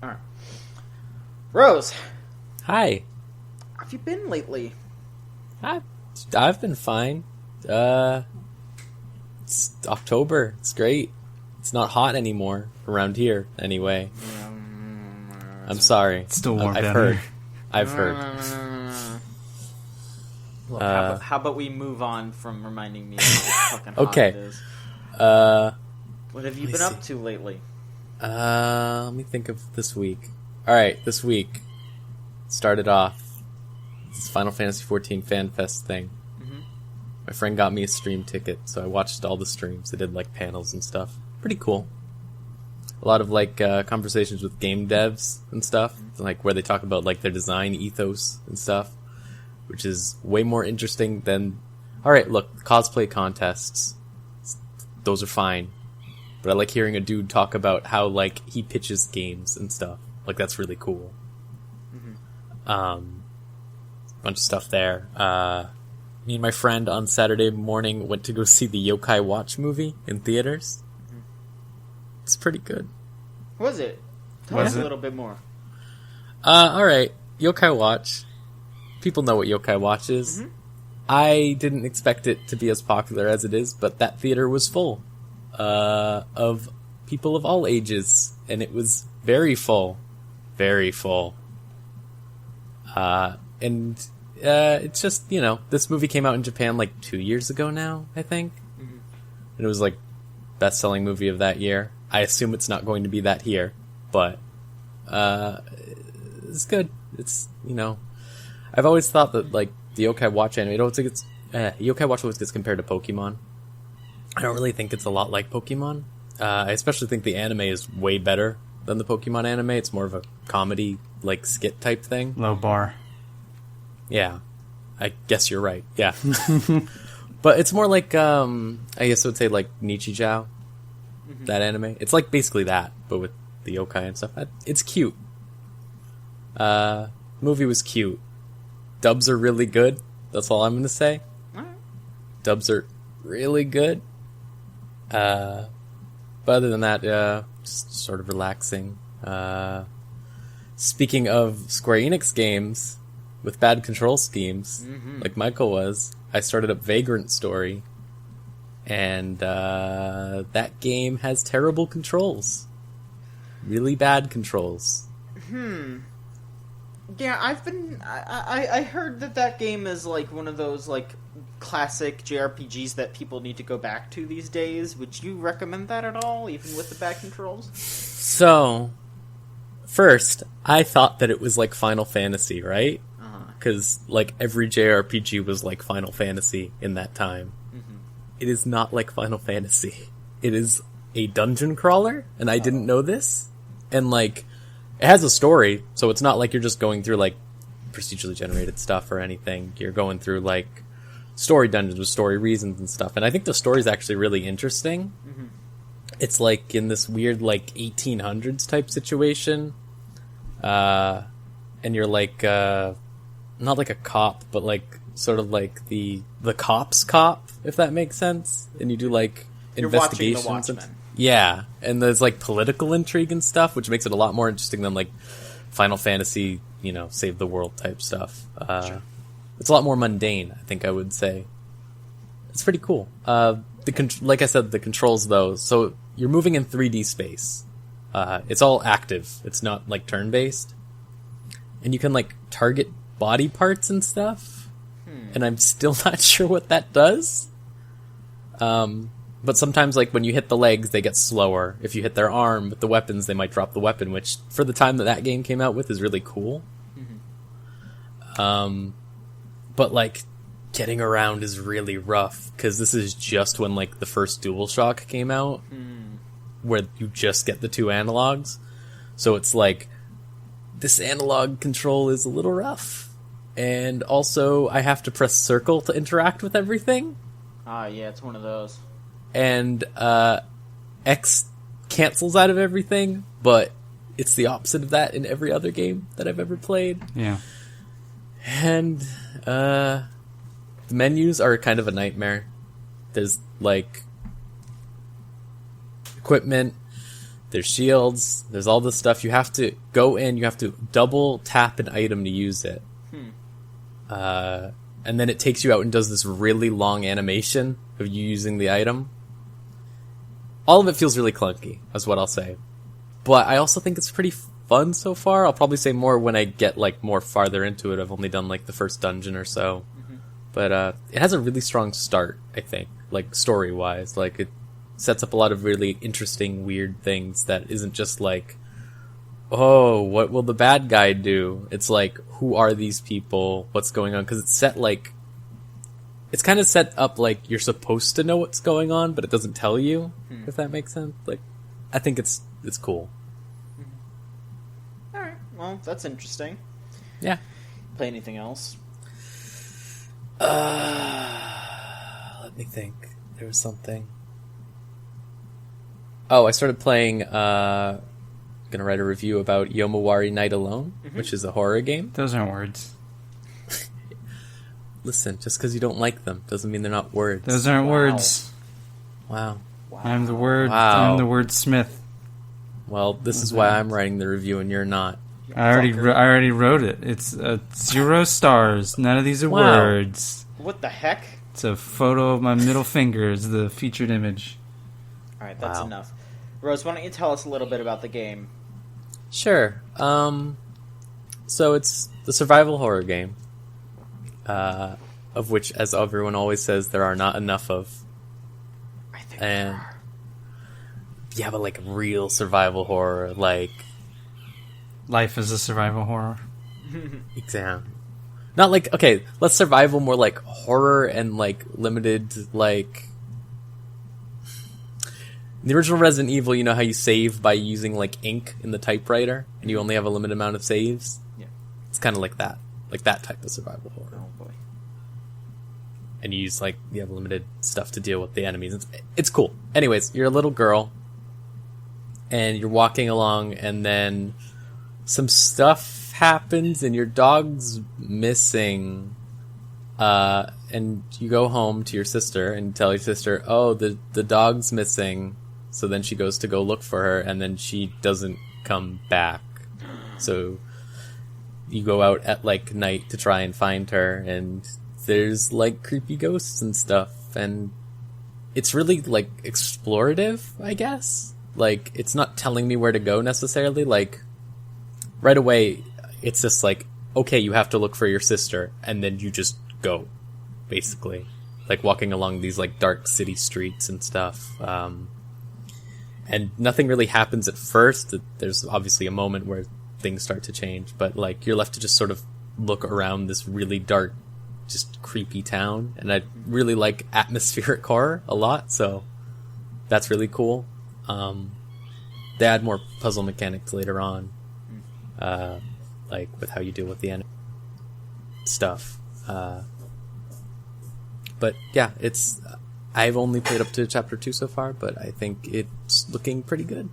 Alright. Rose! Hi. How have you been lately? I've been fine. It's October. It's great. It's not hot anymore around here, anyway. I'm sorry. It's still warm I've down heard. here. I've heard. Look, how about we move on from reminding me of how fucking hot Okay. it is? What have you Let me been up see. to lately? Let me think of this week. Alright, this week started off this Final Fantasy XIV Fan Fest thing. Mm-hmm. My friend got me a stream ticket, so I watched all the streams. They did like panels and stuff. Pretty cool. A lot of like conversations with game devs and stuff, like where they talk about like their design ethos and stuff, which is way more interesting than. All right, look, cosplay contests, those are fine, but I like hearing a dude talk about how like he pitches games and stuff. Like that's really cool. Bunch of stuff there. Me and my friend on Saturday morning went to go see the Yokai Watch movie in theaters. It's pretty good. Was it? Tell us a little bit more. Alright. Yokai Watch. People know what Yokai Watch is. Mm-hmm. I didn't expect it to be as popular as it is, but that theater was full. Of people of all ages. And it was very full. Very full. And it's just, you know, this movie came out in Japan like 2 years ago now, I think. Mm-hmm. And it was like best-selling movie of that year. I assume it's not going to be that here, but it's good. It's, you know, I've always thought that like the Yokai Watch anime, Yokai Watch always gets compared to Pokemon. I don't really think it's a lot like Pokemon. I especially think the anime is way better than the Pokemon anime. It's more of a comedy, like skit type thing. Low bar. Yeah, I guess you're right. Yeah, but it's more like I guess I would say like Nichijou. Mm-hmm. That anime. It's like basically that, but with the yokai and stuff. It's cute. Movie was cute. Dubs are really good. That's all I'm gonna say. Alright. Dubs are really good. But other than that, just sort of relaxing. Speaking of Square Enix games, with bad control schemes, like Michael was, I started up Vagrant Story, and that game has terrible controls. Really bad controls. Yeah, I heard that game is like one of those like classic JRPGs that people need to go back to these days. Would you recommend that at all, even with the bad controls? So, first, I thought that it was like Final Fantasy, right? Because like every JRPG was like Final Fantasy in that time. It is not like Final Fantasy. It is a dungeon crawler, and I didn't know this. And like, it has a story, so it's not like you're just going through like procedurally generated stuff or anything. You're going through like story dungeons with story reasons and stuff. And I think the story is actually really interesting. It's like in this weird like 1800s type situation, and you're like not like a cop, but like sort of like the cop's cop, if that makes sense. And you do like investigations. You're watching The Watchmen. Yeah, and there's like political intrigue and stuff, which makes it a lot more interesting than like Final Fantasy, you know, save the world type stuff. Sure. It's a lot more mundane, I think I would say. It's pretty cool. Like I said, the controls though, so you're moving in 3D space. It's all active. It's not like turn-based. And you can like target body parts and stuff. And I'm still not sure what that does. But sometimes, like, when you hit the legs, they get slower. If you hit their arm with the weapons, they might drop the weapon, which, for the time that game came out with, is really cool. But, like, getting around is really rough, because this is just when, like, the first DualShock came out, where you just get the two analogs. So it's like, this analog control is a little rough. And also, I have to press circle to interact with everything. Yeah, it's one of those. And X cancels out of everything, but it's the opposite of that in every other game that I've ever played. Yeah. And the menus are kind of a nightmare. There's like equipment, there's shields, there's all this stuff. You have to go in, you have to double tap an item to use it. And then it takes you out and does this really long animation of you using the item. All of it feels really clunky, is what I'll say. But I also think it's pretty fun so far. I'll probably say more when I get like more farther into it. I've only done like the first dungeon or so. But it has a really strong start, I think, like story-wise. Like it sets up a lot of really interesting, weird things that isn't just like, oh, what will the bad guy do? It's like, who are these people? What's going on? Because it's set like, it's kind of set up like you're supposed to know what's going on, but it doesn't tell you, if that makes sense. Like, I think it's cool. Alright, well, that's interesting. Yeah. Play anything else? Let me think. There was something. Oh, I started playing, gonna write a review about Yomawari Night Alone, which is a horror game. Those aren't words. Listen, just because you don't like them doesn't mean they're not words. Those aren't words. Wow. I'm the word. Wow. I'm the wordsmith. Well, this is why I'm writing the review and you're not. I already wrote it. It's 0 stars. None of these are words. What the heck? It's a photo of my middle finger as the featured image. Alright, that's enough. Rose, why don't you tell us a little bit about the game? Sure. So it's the survival horror game. Of which, as everyone always says, there are not enough of. I think there are. Yeah, but like real survival horror, like Life is a survival horror. exam. Not like, okay, let's survival more like horror and like limited, like in the original Resident Evil, you know how you save by using like ink in the typewriter and you only have a limited amount of saves? Yeah. It's kind of like that type of survival horror. Oh boy. And you have limited stuff to deal with the enemies. It's cool. Anyways, you're a little girl and you're walking along and then some stuff happens and your dog's missing. And you go home to your sister and tell your sister, oh, the dog's missing. So then she goes to go look for her and then she doesn't come back. So you go out at like night to try and find her, and there's like creepy ghosts and stuff, and it's really like explorative, I guess. Like, it's not telling me where to go necessarily. Like, right away, it's just like, okay, you have to look for your sister, and then you just go, basically. Like, walking along these like dark city streets and stuff. And nothing really happens at first. There's obviously a moment where things start to change, but like you're left to just sort of look around this really dark, just creepy town. And I really like atmospheric horror a lot, so that's really cool. They add more puzzle mechanics later on, like with how you deal with the enemy stuff. But yeah, I've only played up to chapter 2 so far, but I think it's looking pretty good.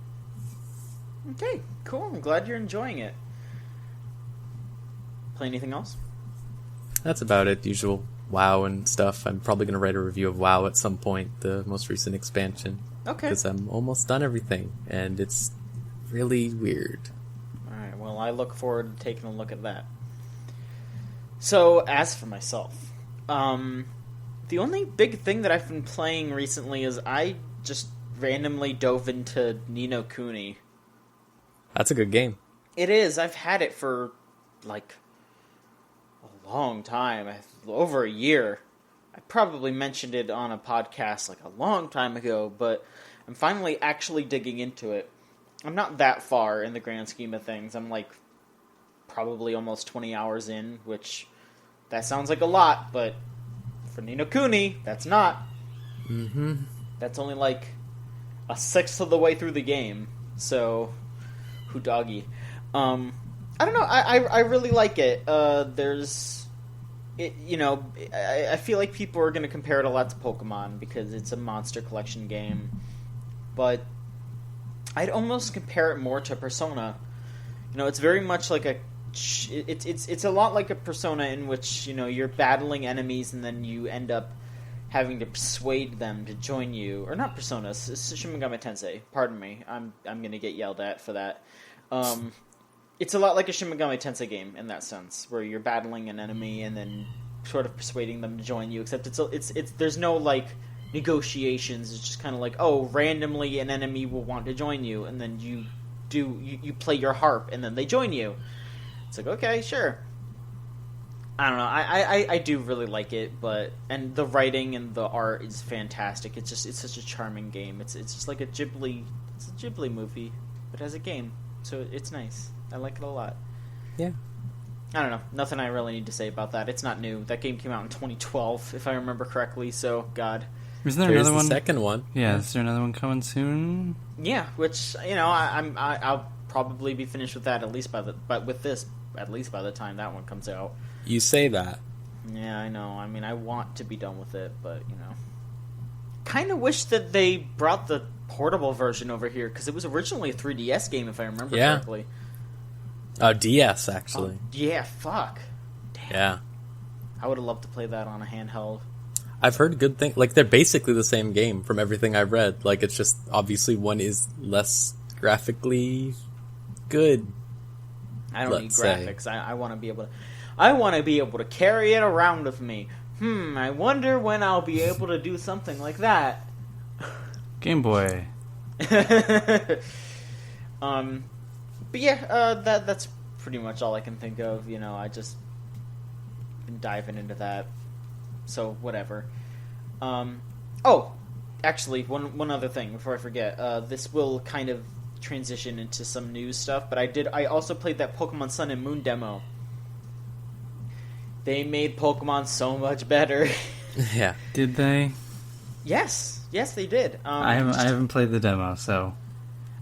Okay, cool. I'm glad you're enjoying it. Play anything else? That's about it. Usual WoW and stuff. I'm probably going to write a review of WoW at some point, the most recent expansion. Okay. Because I'm almost done everything, and it's really weird. Alright, well, I look forward to taking a look at that. So, as for myself, the only big thing that I've been playing recently is I just randomly dove into Ni no Kuni. That's a good game. It is. I've had it for, like, a long time. Over a year. I probably mentioned it on a podcast, like, a long time ago, but I'm finally actually digging into it. I'm not that far in the grand scheme of things. I'm, like, probably almost 20 hours in, which, that sounds like a lot, but for Ni no Kuni, that's not. Mm-hmm. That's only, like, a sixth of the way through the game, so... Who doggy? I don't know. I really like it. There's, it, you know, I feel like people are going to compare it a lot to Pokemon because it's a monster collection game, but I'd almost compare it more to Persona. You know, it's very much like it's a lot like a Persona in which, you know, you're battling enemies and then you end up having to persuade them to join you, or not Persona, it's Shin Megami Tensei. Pardon me, I'm gonna get yelled at for that. It's a lot like a Shin Megami Tensei game in that sense, where you're battling an enemy and then sort of persuading them to join you. Except it's there's no like negotiations. It's just kind of like, oh, randomly an enemy will want to join you, and then you play your harp, and then they join you. It's like, okay, sure. I don't know. I do really like it, and the writing and the art is fantastic. It's such a charming game. It's just like a Ghibli movie, but as a game, so it's nice. I like it a lot. Yeah. I don't know. Nothing I really need to say about that. It's not new. That game came out in 2012, if I remember correctly. So God. Is there another one? The second one. Yeah. Is there another one coming soon? Yeah, which I'll probably be finished with that at least by the time that one comes out. You say that. Yeah, I know. I mean, I want to be done with it, but, you know. Kind of wish that they brought the portable version over here, because it was originally a 3DS game, if I remember correctly. Oh, DS, actually. Oh, yeah, fuck. Damn. Yeah. I would have loved to play that on a handheld. I've heard good things. Like, they're basically the same game from everything I've read. Like, it's just, obviously, one is graphically good. I don't need graphics. I want to be able to... I want to be able to carry it around with me. I wonder when I'll be able to do something like that. Game Boy. But yeah, that's pretty much all I can think of. You know, I just been diving into that. So whatever. Oh, actually, one other thing before I forget. This will kind of transition into some news stuff, but I also played that Pokemon Sun and Moon demo. They made Pokemon so much better. Yeah. Did they? Yes, they did. I haven't played the demo, so.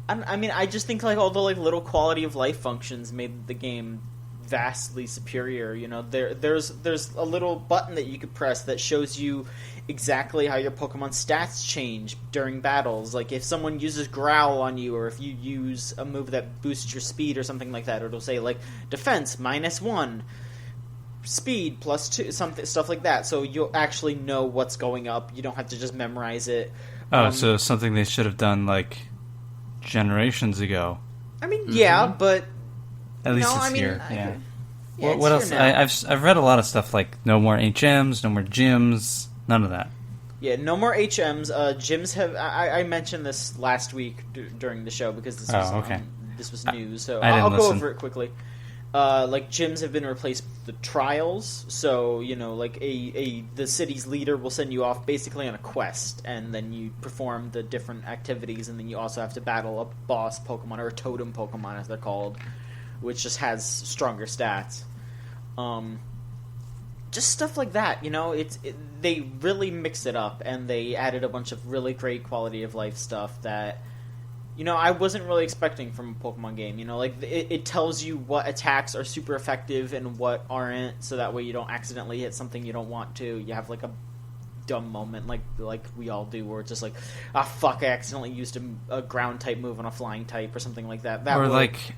I mean, I just think like all the like little quality of life functions made the game vastly superior. You know, there's a little button that you could press that shows you exactly how your Pokemon stats change during battles. Like if someone uses Growl on you, or if you use a move that boosts your speed or something like that, it'll say like defense -1. Speed +2, something, stuff like that. So you'll actually know what's going up. You don't have to just memorize it. Oh, so something they should have done like generations ago. I mean, yeah, but at least it's here. Yeah. Yeah, what else? I've read a lot of stuff like no more HMs, no more gyms, none of that. Yeah, no more HMs. Gyms have. I mentioned this last week during the show because this was news. So I'll go over it quickly. Like gyms have been replaced with the trials. So like the city's leader will send you off basically on a quest, and then you perform the different activities, and then you also have to battle a boss Pokemon or a totem Pokemon as they're called, which just has stronger stats. Just stuff like that, they really mixed it up, and they added a bunch of really great quality of life stuff that, I wasn't really expecting from a Pokemon game. Like it tells you what attacks are super effective and what aren't, so that way you don't accidentally hit something you don't want to. You have like a dumb moment, like we all do, where it's just like, fuck, I accidentally used a ground type move on a flying type or something like that.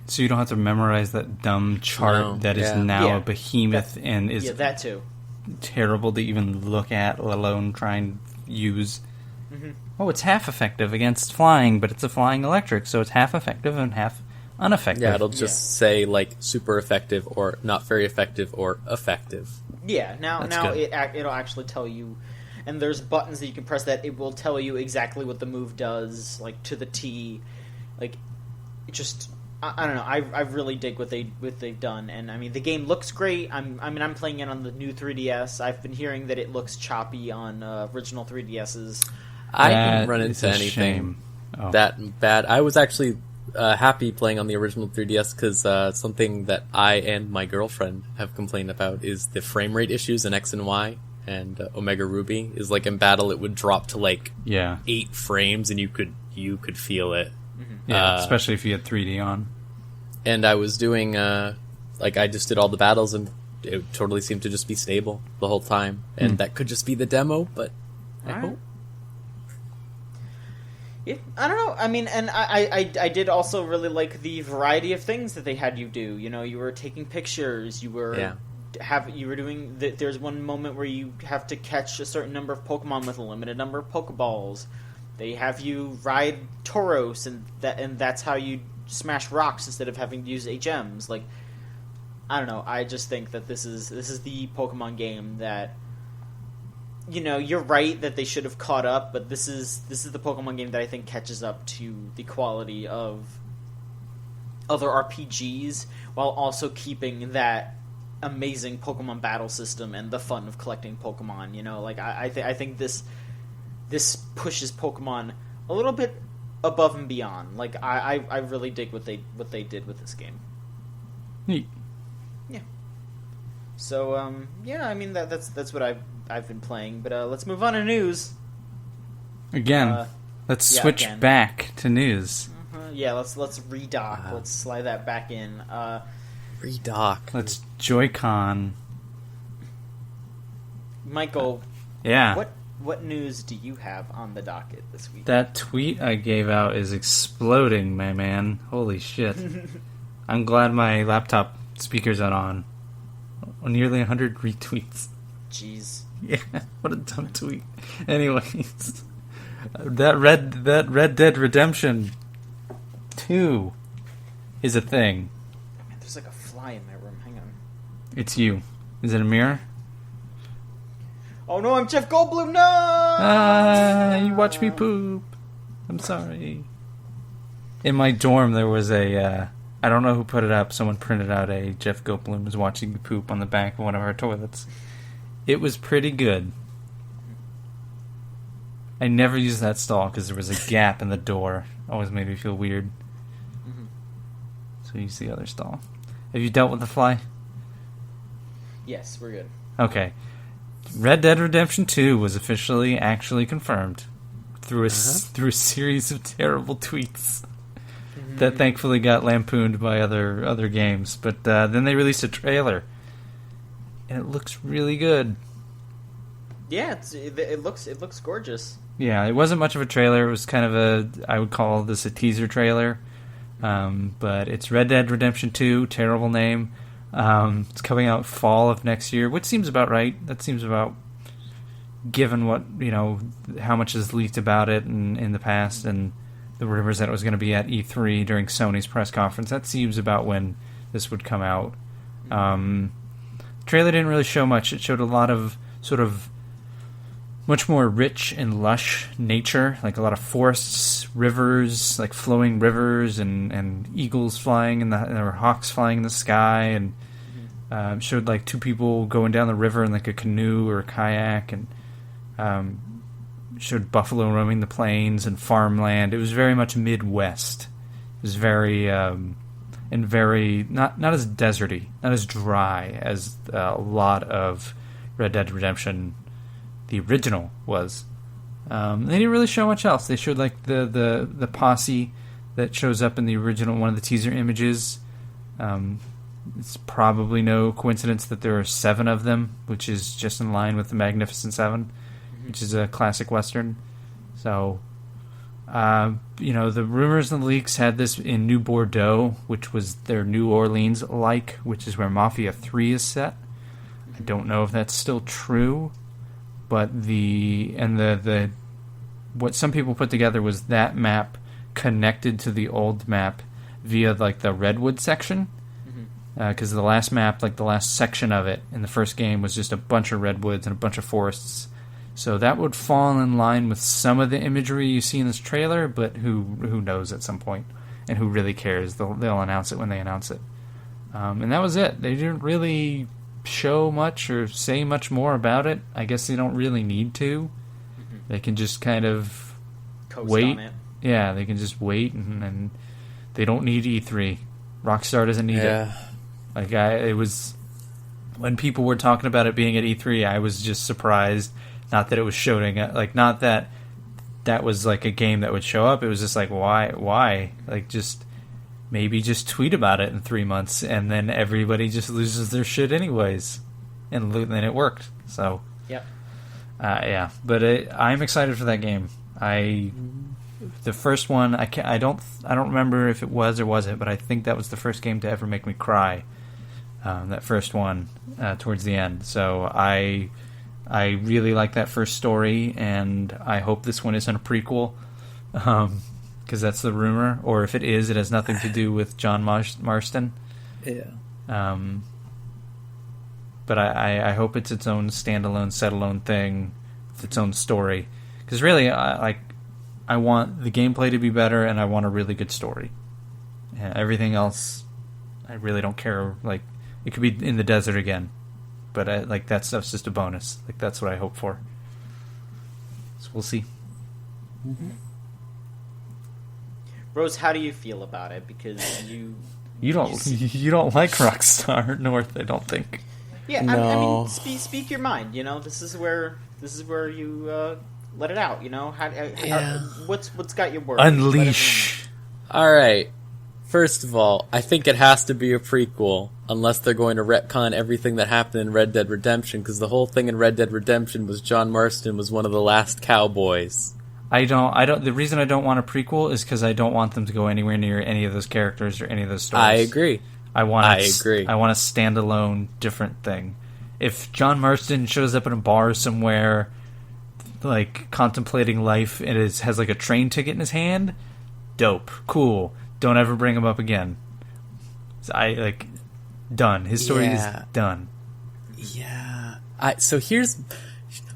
So you don't have to memorize that dumb chart is now a behemoth and is that too terrible to even look at, let alone try and use. Mm-hmm. Oh, it's half effective against flying, but it's a flying electric, so it's half effective and half ineffective. Yeah, it'll just say like super effective or not very effective or effective. Yeah, now it'll actually tell you. And there's buttons that you can press that it will tell you exactly what the move does, like to the T. Like, it just, I don't know. I really dig what they've done, and I mean the game looks great. I'm playing it on the new 3DS. I've been hearing that it looks choppy on original 3DSs. I didn't run into anything that bad. I was actually happy playing on the original 3DS because something that I and my girlfriend have complained about is the frame rate issues in X and Y. And Omega Ruby is like in battle, it would drop to like 8 frames, and you could feel it. Mm-hmm. Yeah, especially if you had 3D on. And I was doing I just did all the battles, and it totally seemed to just be stable the whole time. And that could just be the demo, but I hope. Yeah, I don't know. I mean, and I did also really like the variety of things that they had you do. You were taking pictures. You were. There's one moment where you have to catch a certain number of Pokemon with a limited number of Pokeballs. They have you ride Tauros, and that's how you smash rocks instead of having to use HMs. Like, I don't know. I just think that this is the Pokemon game that, you're right that they should have caught up, but this is the Pokemon game that I think catches up to the quality of other RPGs while also keeping that amazing Pokemon battle system and the fun of collecting Pokemon. I think this pushes Pokemon a little bit above and beyond. Like I really dig what they did with this game. Neat. Yeah. So I mean that's what I've been playing. But let's move on to news. Again, let's switch back to news. Yeah, let's redock. Let's slide that back in. Redock. Let's Joy-Con. Michael. Yeah. What news do you have on the docket this week? That tweet I gave out is exploding, my man. Holy shit. I'm glad my laptop speakers are on. Nearly 100 retweets. Jeez. Yeah, what a dumb tweet. Anyways, that Red Dead Redemption 2 is a thing. Man, there's like a fly in my room. Hang on. It's you. Is it a mirror? Oh no, I'm Jeff Goldblum. No. You watch me poop. I'm sorry. In my dorm, there was a. I don't know who put it up. Someone printed out a Jeff Goldblum was watching the poop on the back of one of our toilets. It was pretty good. I never used that stall because there was a gap in the door. Always made me feel weird. Mm-hmm. So use the other stall. Have you dealt with the fly? Yes, we're good. Okay. Red Dead Redemption 2 was officially actually confirmed through a series of terrible tweets that thankfully got lampooned by other games. But then they released a trailer, and it looks really good. Yeah, it looks gorgeous. Yeah, it wasn't much of a trailer. It was kind of I would call this a teaser trailer. But it's Red Dead Redemption 2, terrible name. It's coming out fall of next year, which seems about right. That seems about, given what, how much is leaked about it in the past and the rumors that it was going to be at E3 during Sony's press conference. That seems about when this would come out. Trailer didn't really show much. It showed a lot of sort of much more rich and lush nature, like a lot of forests, rivers, like flowing rivers, and eagles flying or hawks flying in the sky, and showed like two people going down the river in like a canoe or a kayak, and showed buffalo roaming the plains and farmland. It was very much Midwest. It was very and very not as deserty, not as dry as a lot of Red Dead Redemption, the original, was. They didn't really show much else. They showed like the posse that shows up in the original, one of the teaser images. It's probably no coincidence that there are 7 of them, which is just in line with the Magnificent Seven, which is a classic Western. So, the rumors and the leaks had this in New Bordeaux, which was their New Orleans-like, which is where Mafia 3 is set. I don't know if that's still true, but what some people put together was that map connected to the old map via like the Redwood section, because the last map, like the last section of it in the first game, was just a bunch of redwoods and a bunch of forests. So that would fall in line with some of the imagery you see in this trailer, but who knows at some point, and who really cares? They'll announce it when they announce it. And that was it. They didn't really show much or say much more about it. I guess they don't really need to. They can just kind of wait. Yeah, they can just wait, and they don't need E3. Rockstar doesn't need it. Like it was when people were talking about it being at E3, I was just surprised. Not that it was showing, like not that was like a game that would show up. It was just like why? Like maybe just tweet about it in 3 months, and then everybody just loses their shit anyways, and then it worked. So yep. But I'm excited for that game. The first one, I don't remember if it was or wasn't, but I think that was the first game to ever make me cry. That first one towards the end. So I really like that first story, and I hope this one isn't a prequel, because that's the rumor. Or if it is, it has nothing to do with John Marston. Yeah. But I hope it's its own standalone, set-alone thing, with its own story. Because really, I want the gameplay to be better, and I want a really good story. And everything else, I really don't care. Like, it could be in the desert again, but that stuff's just a bonus. Like, that's what I hope for. So we'll see. Mm-hmm. Rose, how do you feel about it? Because you don't like Rockstar North, I don't think. Yeah, no. I mean, speak your mind. This is where you let it out. What's got your word? Unleash. All right. First of all, I think it has to be a prequel, unless they're going to retcon everything that happened in Red Dead Redemption, because the whole thing in Red Dead Redemption was John Marston was one of the last cowboys. The reason I don't want a prequel is because I don't want them to go anywhere near any of those characters or any of those stories. I agree. I want a standalone, different thing. If John Marston shows up in a bar somewhere, like contemplating life, and has like a train ticket in his hand, dope, cool. Don't ever bring him up again. Done. His story is done. Yeah. So here's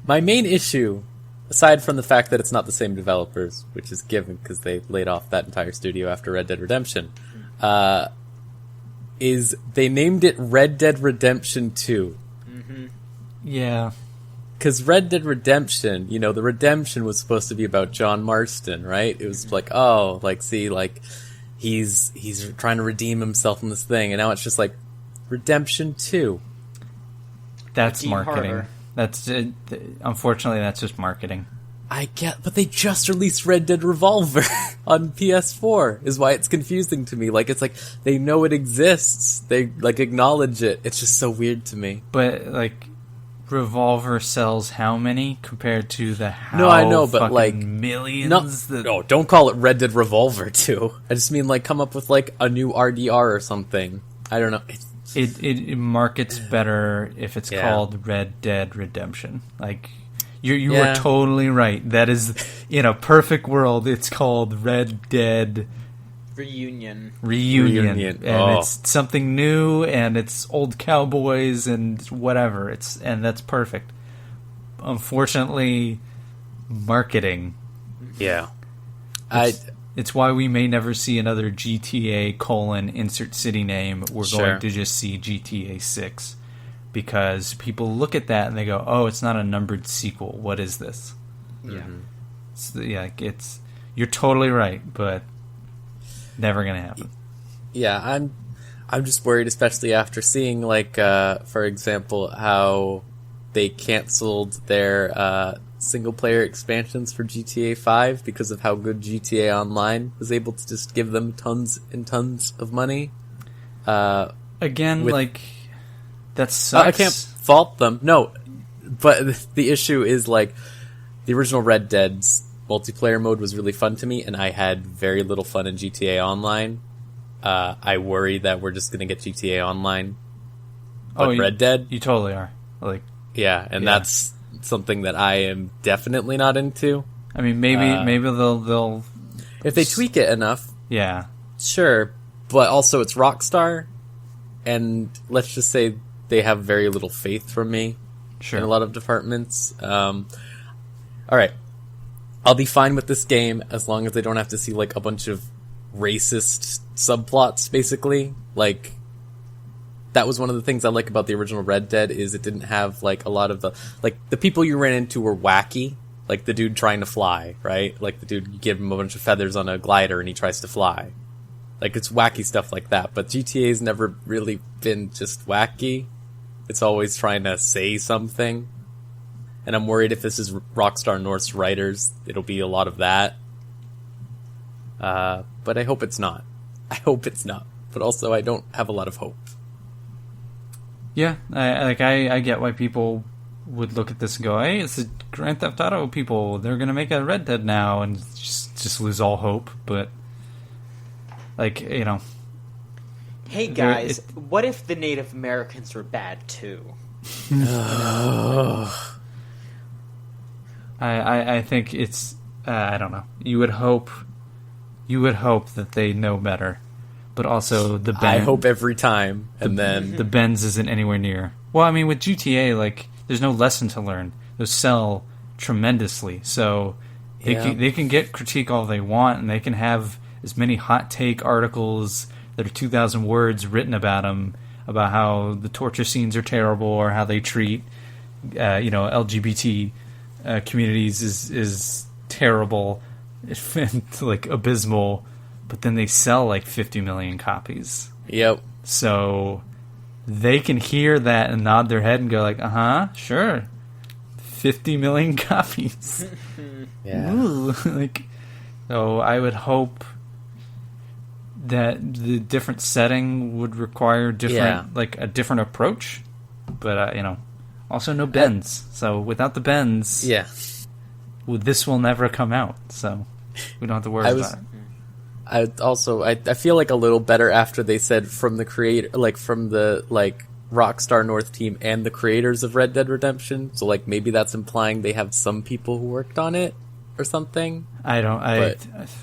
my main issue, aside from the fact that it's not the same developers, which is given because they laid off that entire studio after Red Dead Redemption, is they named it Red Dead Redemption 2. Mm-hmm. Yeah. Because Red Dead Redemption, the redemption was supposed to be about John Marston, right? It was like, he's trying to redeem himself from this thing, and now it's just like Redemption 2. That's marketing. That's unfortunately that's just marketing. I get, but they just released Red Dead Revolver on PS4, is why it's confusing to me. Like, it's like they know it exists, they acknowledge it. It's just so weird to me. But Revolver sells how many compared to the No, I know, but millions? No, don't call it Red Dead Revolver 2. I just mean come up with a new RDR or something. I don't know. It markets better if it's called Red Dead Redemption. You were totally right. That is, in a perfect world, it's called Red Dead Reunion. And it's something new, and it's old cowboys and whatever. And that's perfect. Unfortunately, marketing. Yeah. It's why we may never see another GTA : insert city name. We're going to just see GTA 6. Because people look at that and they go, oh, it's not a numbered sequel. What is this? Yeah. You're totally right, but never going to happen. Yeah, I'm just worried, especially after seeing, like, for example, how they canceled their single-player expansions for GTA 5 because of how good GTA Online was able to just give them tons and tons of money. That sucks. I can't fault them. No, but the issue is, like, the original Red Dead's multiplayer mode was really fun to me, and I had very little fun in GTA Online. I worry that we're just going to get GTA Online. But Red Dead? You totally are. That's something that I am definitely not into. I mean, maybe they'll... If they tweak it enough... Yeah. Sure, but also it's Rockstar, and let's just say they have very little faith from me in a lot of departments. Alright. I'll be fine with this game as long as I don't have to see, like, a bunch of racist subplots, basically. Like, that was one of the things I like about the original Red Dead, is it didn't have, like, a lot of the... Like, the people you ran into were wacky. Like, the dude trying to fly, right? Like, the dude, you give him a bunch of feathers on a glider and he tries to fly. Like, it's wacky stuff like that. But GTA's never really been just wacky. It's always trying to say something. And I'm worried if this is Rockstar North's writers, it'll be a lot of that. But I hope it's not. But also, I don't have a lot of hope. Yeah, I get why people would look at this and go, hey, it's the Grand Theft Auto people. They're going to make a Red Dead now, and just lose all hope. But, like, you know... Hey, guys, what if the Native Americans were bad, too? I think it's I don't know. You would hope that they know better, but also the I hope every time, and then the Benz isn't anywhere near. Well, I mean, with GTA, like, there's no lesson to learn. Those sell tremendously, so they can get critique all they want, and they can have as many hot take articles that are 2,000 words written about them, about how the torture scenes are terrible or how they treat LGBT communities is terrible and like abysmal, but then they sell like 50 million copies. Yep. So they can hear that and nod their head and go like, sure, 50 million copies. Yeah. Ooh. So I would hope that the different setting would require a different approach, but also no bends. So without the bends, this will never come out. So we don't have to worry about it. I feel like a little better after they said from the creator, like from the Rockstar North team and the creators of Red Dead Redemption. So like maybe that's implying they have some people who worked on it or something. My understanding,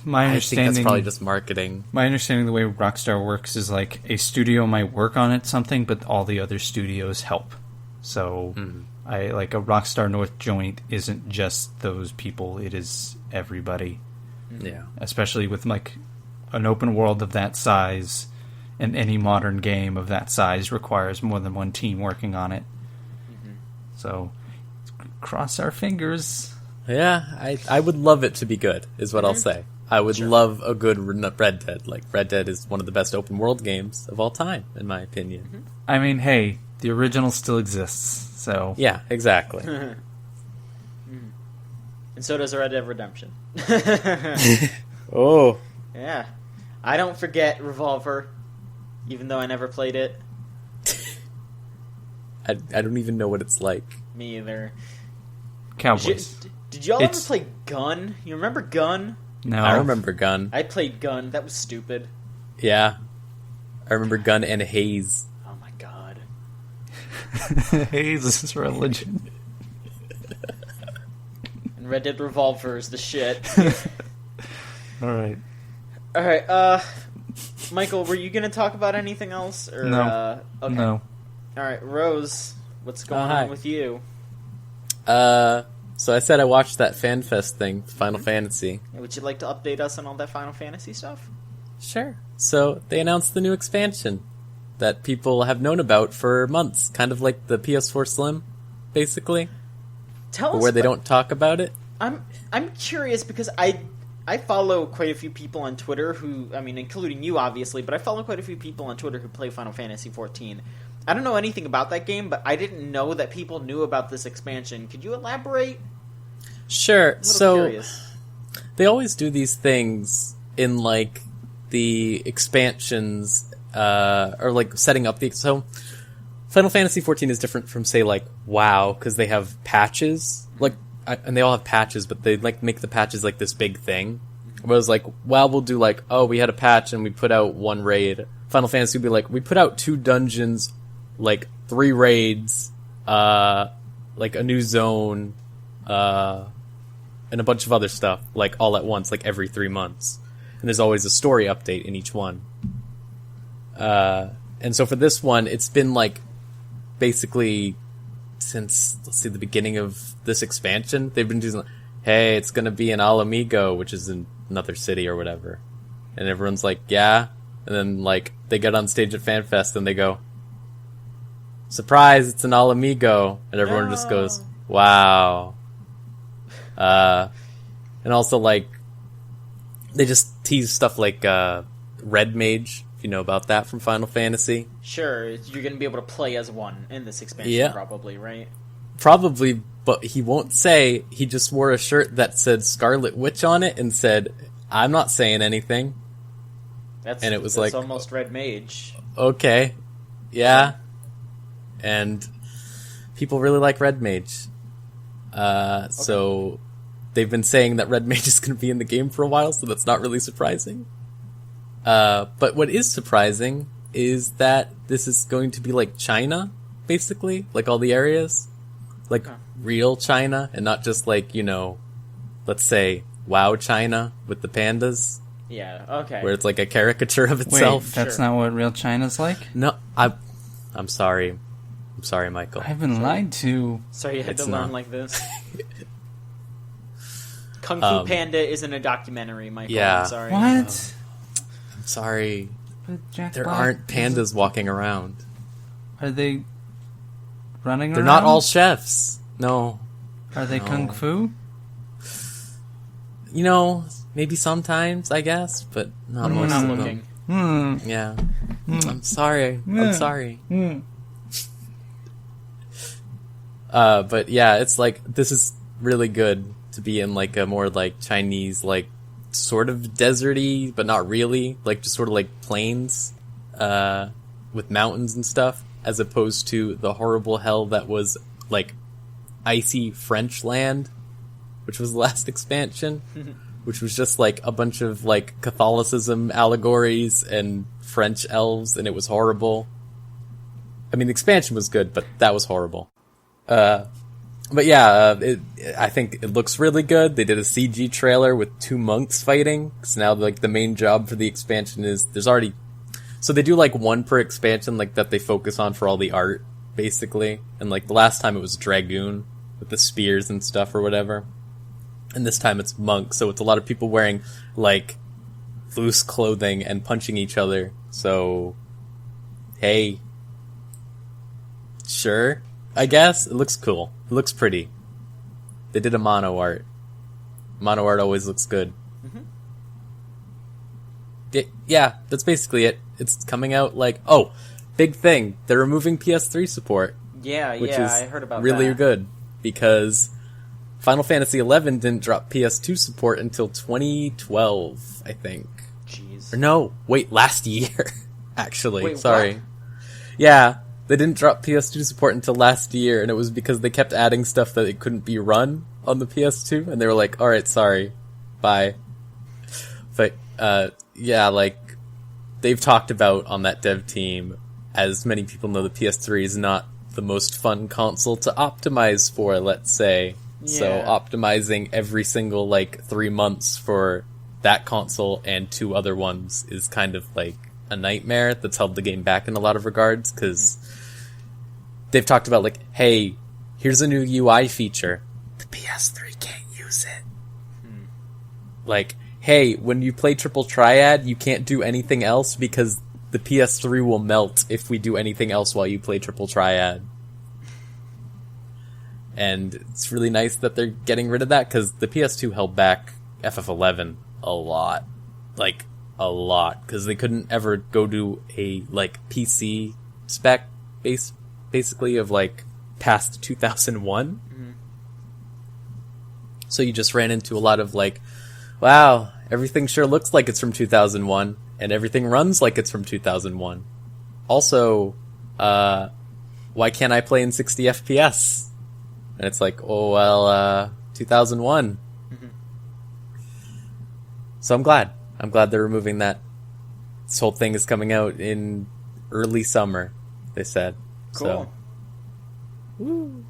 I think that's probably just marketing. My understanding of the way Rockstar works is like a studio might work on something, but all the other studios help. So a Rockstar North joint isn't just those people; it is everybody. Yeah, especially with like an open world of that size, and any modern game of that size requires more than one team working on it. So, cross our fingers. Yeah, I would love it to be good, is what I'll say. I would love a good Red Dead. Like, Red Dead is one of the best open world games of all time, in my opinion. I mean, hey, the original still exists, so... Yeah, exactly. And so does Red Dead Redemption. Oh. Yeah. I don't forget Revolver, even though I never played it. I don't even know what it's like. Me either. Cowboys. Did y'all ever play Gun? You remember Gun? No. I remember Gun. I played Gun. That was stupid. Yeah. I remember Gun and Haze. Oh my god. Haze is religion. And Red Dead Revolver is the shit. Alright. Alright, Michael, were you going to talk about anything else? Or, No. Okay. No. All right, Rose, what's going on with you? So I said I watched that FanFest thing, Final Fantasy. Would you like to update us on all that Final Fantasy stuff? Sure. So they announced the new expansion that people have known about for months, kind of like the PS4 Slim, basically. Tell us where they don't talk about it. I'm curious because I follow quite a few people on Twitter who, I mean, including you, obviously, but I follow quite a few people on Twitter who play Final Fantasy XIV. I don't know anything about that game, but I didn't know that people knew about this expansion. Could you elaborate? Sure. So curious. They always do these things in like the expansions, or like setting up the. So Final Fantasy XIV is different from say like WoW because they have patches, and they all have patches, but they like make the patches like this big thing. Whereas like WoW will do like, oh, we had a patch and we put out one raid. Final Fantasy will be like, we put out 2 dungeons, like 3 raids, like a new zone, and a bunch of other stuff, like all at once, like every 3 months. And there's always a story update in each one. And so for this one, it's been like basically since, let's see, the beginning of this expansion, they've been doing, hey, it's gonna be in Alamigo, which is in another city or whatever. And everyone's like, yeah. And then like they get on stage at FanFest and they go, surprise, it's an Alamigo. And everyone just goes, wow. And also like, they just tease stuff like, Red Mage, if you know about that from Final Fantasy. Sure, you're going to be able to play as one in this expansion, probably, right? Probably, but he won't say. He just wore a shirt that said Scarlet Witch on it and said, I'm not saying anything. And it was that's like almost Red Mage. Okay. Yeah. And people really like Red Mage. So they've been saying that Red Mage is going to be in the game for a while, so that's not really surprising. But what is surprising is that this is going to be like China, basically, like all the areas. Like real China, and not just like, you know, let's say WoW China with the pandas. Yeah, okay. Where it's like a caricature of itself. Wait, that's not what real China's like? No, I'm sorry. I'm sorry, Michael. I've been lied to. Sorry you had to learn like this. Kung Fu Panda isn't a documentary, Michael. Yeah. I'm sorry. What? I'm sorry. Jack There Black aren't pandas walking around. Are they running around? They're not all chefs. No. Are they kung fu? You know, maybe sometimes, I guess, but not most not of looking. them. Yeah. I'm sorry. I'm sorry. But yeah, it's like, this is really good to be in like a more like Chinese, like sort of deserty, but not really, like just sort of like plains, with mountains and stuff, as opposed to the horrible hell that was like icy French land, which was the last expansion, which was just like a bunch of like Catholicism allegories and French elves, and it was horrible. I mean, the expansion was good, but that was horrible. But yeah, I think it looks really good. They did a CG trailer with 2 monks fighting. So now, like, the main job for the expansion is so they do like 1 per expansion, like that they focus on for all the art, basically. And like the last time it was Dragoon with the spears and stuff or whatever. And this time it's monks, so it's a lot of people wearing like loose clothing and punching each other. So, hey, sure. I guess. It looks cool. It looks pretty. They did a mono art. Mono art always looks good. Yeah, that's basically it. It's coming out like... Oh, big thing. They're removing PS3 support. Yeah, which is I heard about really that. good. Because Final Fantasy XI didn't drop PS2 support until 2012, I think. Jeez. Or no, wait, last year, actually. Wait, sorry. what? Yeah. They didn't drop PS2 support until last year, and it was because they kept adding stuff that it couldn't be run on the PS2, and they were like, alright, sorry. Bye. But, yeah, like, they've talked about on that dev team, as many people know, the PS3 is not the most fun console to optimize for, let's say. Yeah. So, optimizing every single, like, 3 months for that console and 2 other ones is kind of, like, a nightmare that's held the game back in a lot of regards, because they've talked about, like, hey, here's a new UI feature. The PS3 can't use it. Like, hey, when you play Triple Triad, you can't do anything else because the PS3 will melt if we do anything else while you play Triple Triad. And it's really nice that they're getting rid of that, because the PS2 held back FF11 a lot. Like, a lot. Because they couldn't ever go to a, like, PC spec basically of, like, past 2001. So you just ran into a lot of, like, wow, everything sure looks like it's from 2001, and everything runs like it's from 2001. Also, why can't I play in 60 FPS? And it's like, oh, well, 2001. So I'm glad. I'm glad they're removing that. This whole thing is coming out in early summer, they said. Cool. So. Woo.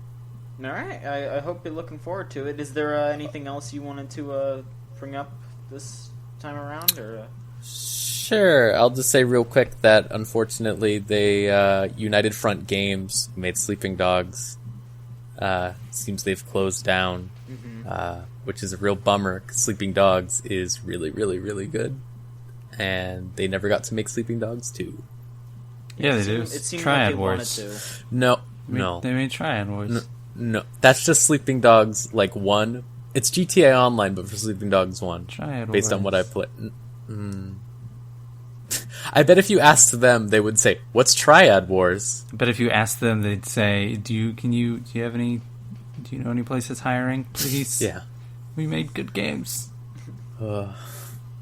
All right. I hope you're looking forward to it. Is there anything else you wanted to bring up this time around? Or Sure. I'll just say real quick that, unfortunately, they United Front Games made Sleeping Dogs. Seems they've closed down, which is a real bummer, 'cause Sleeping Dogs is really, really, really good. And they never got to make Sleeping Dogs 2. Yeah, they do. It seemed Triad like they Wars. wanted to. No. They made Triad Wars. No. That's just Sleeping Dogs, like, 1. It's GTA Online, but for Sleeping Dogs 1. Triad based Wars. on what I played. I bet if you asked them, they would say, "What's Triad Wars?" But if you asked them, they'd say, do you know any place that's hiring? Please. Yeah. We made good games.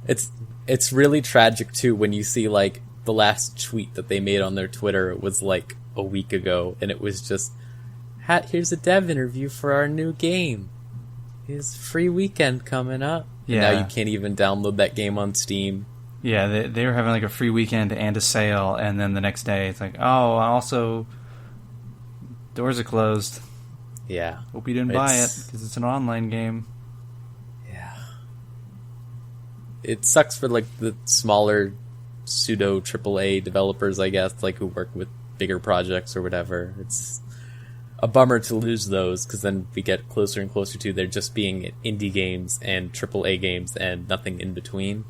It's really tragic too when you see, like, the last tweet that they made on their Twitter was like a week ago, and it was just, here's a dev interview for our new game. Here's free weekend coming up. Yeah. And now you can't even download that game on Steam. Yeah, they were having like a free weekend and a sale, and then the next day it's like, oh, also, doors are closed. Yeah. Hope you didn't buy it, because it's an online game. Yeah. It sucks for, like, the smaller pseudo AAA developers, I guess, like, who work with bigger projects or whatever. It's a bummer to lose those, because then we get closer and closer to there just being indie games and AAA games and nothing in between.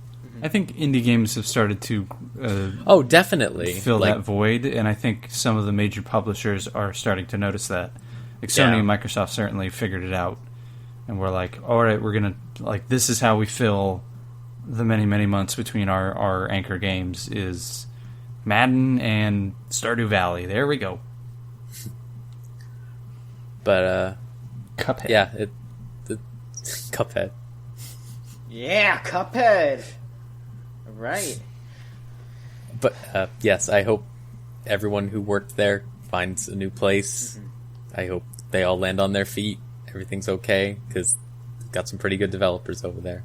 I think indie games have started to definitely fill that void, and I think some of the major publishers are starting to notice that. Like Sony and Microsoft certainly figured it out, and we're like, all right, we're gonna, like, this is how we fill the many, many months between our anchor games is Madden and Stardew Valley. There we go. But Cuphead. Yeah, Cuphead. Yeah, Cuphead. Right. But yes, I hope everyone who worked there finds a new place. I hope they all land on their feet. Everything's okay, because got some pretty good developers over there.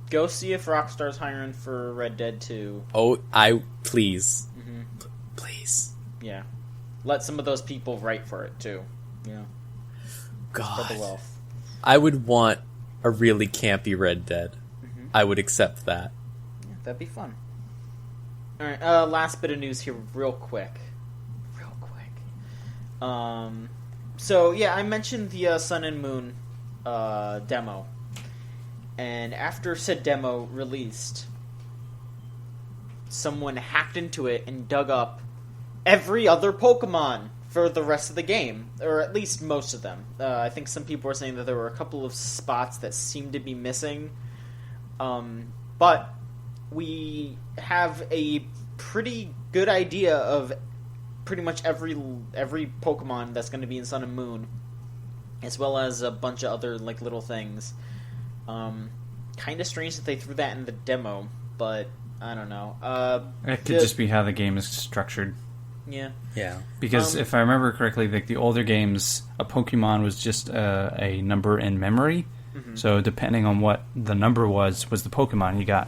Go see if Rockstar's hiring for Red Dead 2. Oh, please. Please. Yeah. Let some of those people write for it, too. Yeah. God. Spread the wealth. I would want a really campy Red Dead. I would accept that. Yeah, that'd be fun. Alright, last bit of news here, real quick. So, yeah, I mentioned the Sun and Moon demo. And after said demo released, someone hacked into it and dug up every other Pokemon for the rest of the game, or at least most of them. I think some people were saying that there were a couple of spots that seemed to be missing. But we have a pretty good idea of pretty much every Pokemon that's going to be in Sun and Moon, as well as a bunch of other, like, little things. Kind of strange that they threw that in the demo, but I don't know. It could just be how the game is structured. Yeah. Because if I remember correctly, like the older games, a Pokemon was just a number in memory. So depending on what the number was the Pokemon you got.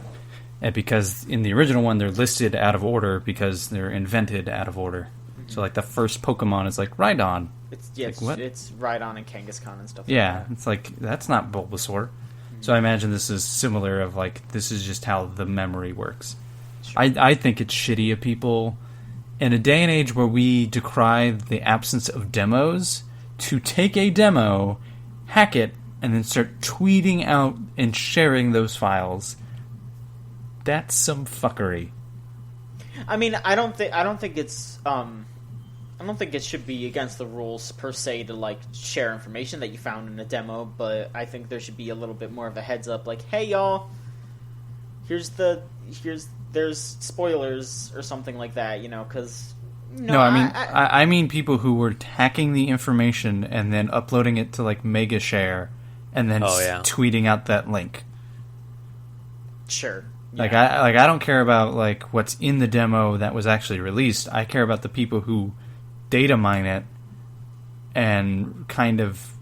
And because in the original one, they're listed out of order because they're invented out of order. So, like, the first Pokemon is, like, Rhydon. It's Rhydon and Kangaskhan and stuff like that. Yeah, it's like, that's not Bulbasaur. So I imagine this is similar of, like, this is just how the memory works. I think it's shitty of people in a day and age where we decry the absence of demos to take a demo, hack it, and then start tweeting out and sharing those files. That's some fuckery. I mean, I don't think it's I don't think it should be against the rules per se to like share information that you found in a demo, but I think there should be a little bit more of a heads up, like, hey y'all, there's spoilers or something like that, you know, because I mean people who were hacking the information and then uploading it to like Mega Share and then tweeting out that link. Sure. Yeah. I don't care about like what's in the demo that was actually released. I care about the people who data mine it and kind of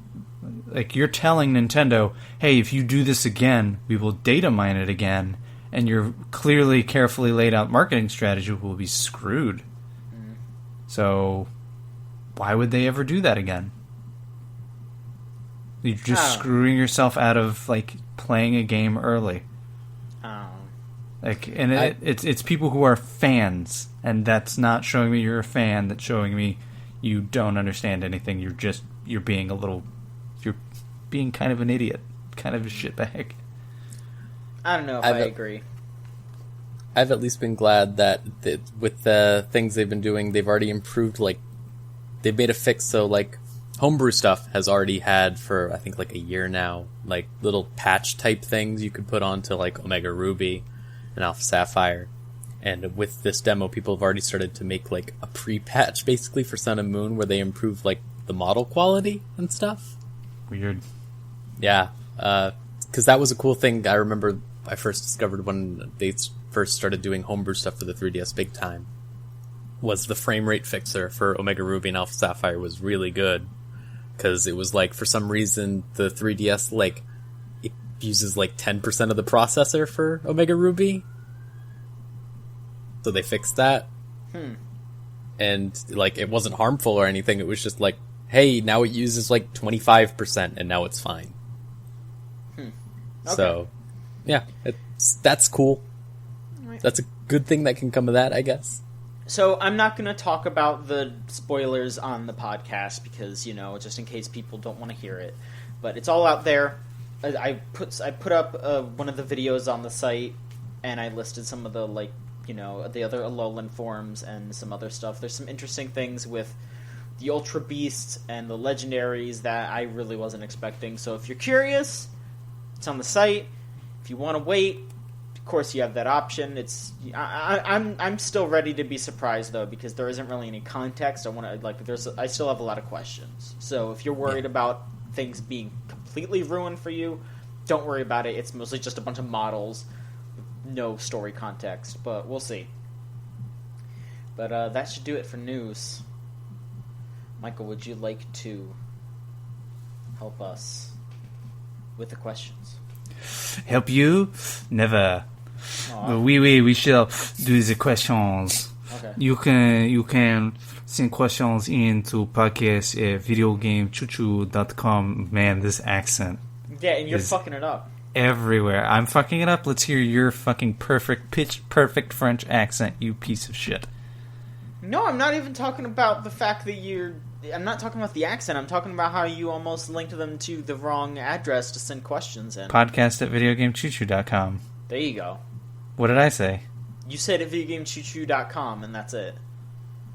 like you're telling Nintendo, hey, if you do this again, we will data mine it again, and your clearly carefully laid out marketing strategy will be screwed. So why would they ever do that again? You're just screwing yourself out of like playing a game early. Like, and it's people who are fans, and that's not showing me you're a fan. That's showing me you don't understand anything. You're being kind of an idiot, kind of a shitbag. I don't know if I agree. I've at least been glad that with the things they've been doing, they've already improved. Like, they've made a fix so like homebrew stuff has already had for I think like a year now, like little patch type things you could put onto like Omega Ruby and Alpha Sapphire. And with this demo, people have already started to make like a pre-patch basically for Sun and Moon where they improve like the model quality and stuff. Weird. Yeah, because that was a cool thing I remember I first discovered when they first started doing homebrew stuff for the 3DS big time. Was the frame rate fixer for Omega Ruby and Alpha Sapphire was really good. Because it was like, for some reason, the 3DS, like, it uses like 10% of the processor for Omega Ruby. So they fixed that. And, like, it wasn't harmful or anything. It was just like, hey, now it uses like 25% and now it's fine. Okay. So, yeah, that's cool. Right. That's a good thing that can come of that, I guess. So I'm not going to talk about the spoilers on the podcast because, you know, just in case people don't want to hear it. But it's all out there. I put up one of the videos on the site, and I listed some of the, like, you know, the other Alolan forms and some other stuff. There's some interesting things with the Ultra Beasts and the Legendaries that I really wasn't expecting. So if you're curious, it's on the site. If you want to wait, of course you have that option. I'm still ready to be surprised though, because there isn't really any context. I still have a lot of questions. So if you're worried about things being completely ruined for you, don't worry about it. It's mostly just a bunch of models, no story context, but we'll see. But that should do it for news. Michael, would you like to help us with the questions? Help you? Never. We shall do the questions. Okay. You can send questions into podcast at videogamechuchu.com. Man, this accent. Yeah, and you're fucking it up. Everywhere. I'm fucking it up. Let's hear your fucking perfect French accent, you piece of shit. No, I'm not even talking about the fact that I'm not talking about the accent. I'm talking about how you almost linked them to the wrong address to send questions in. Podcast at videogamechuchu.com. There you go. What did I say? You said at videogamechuchu.com, and that's it.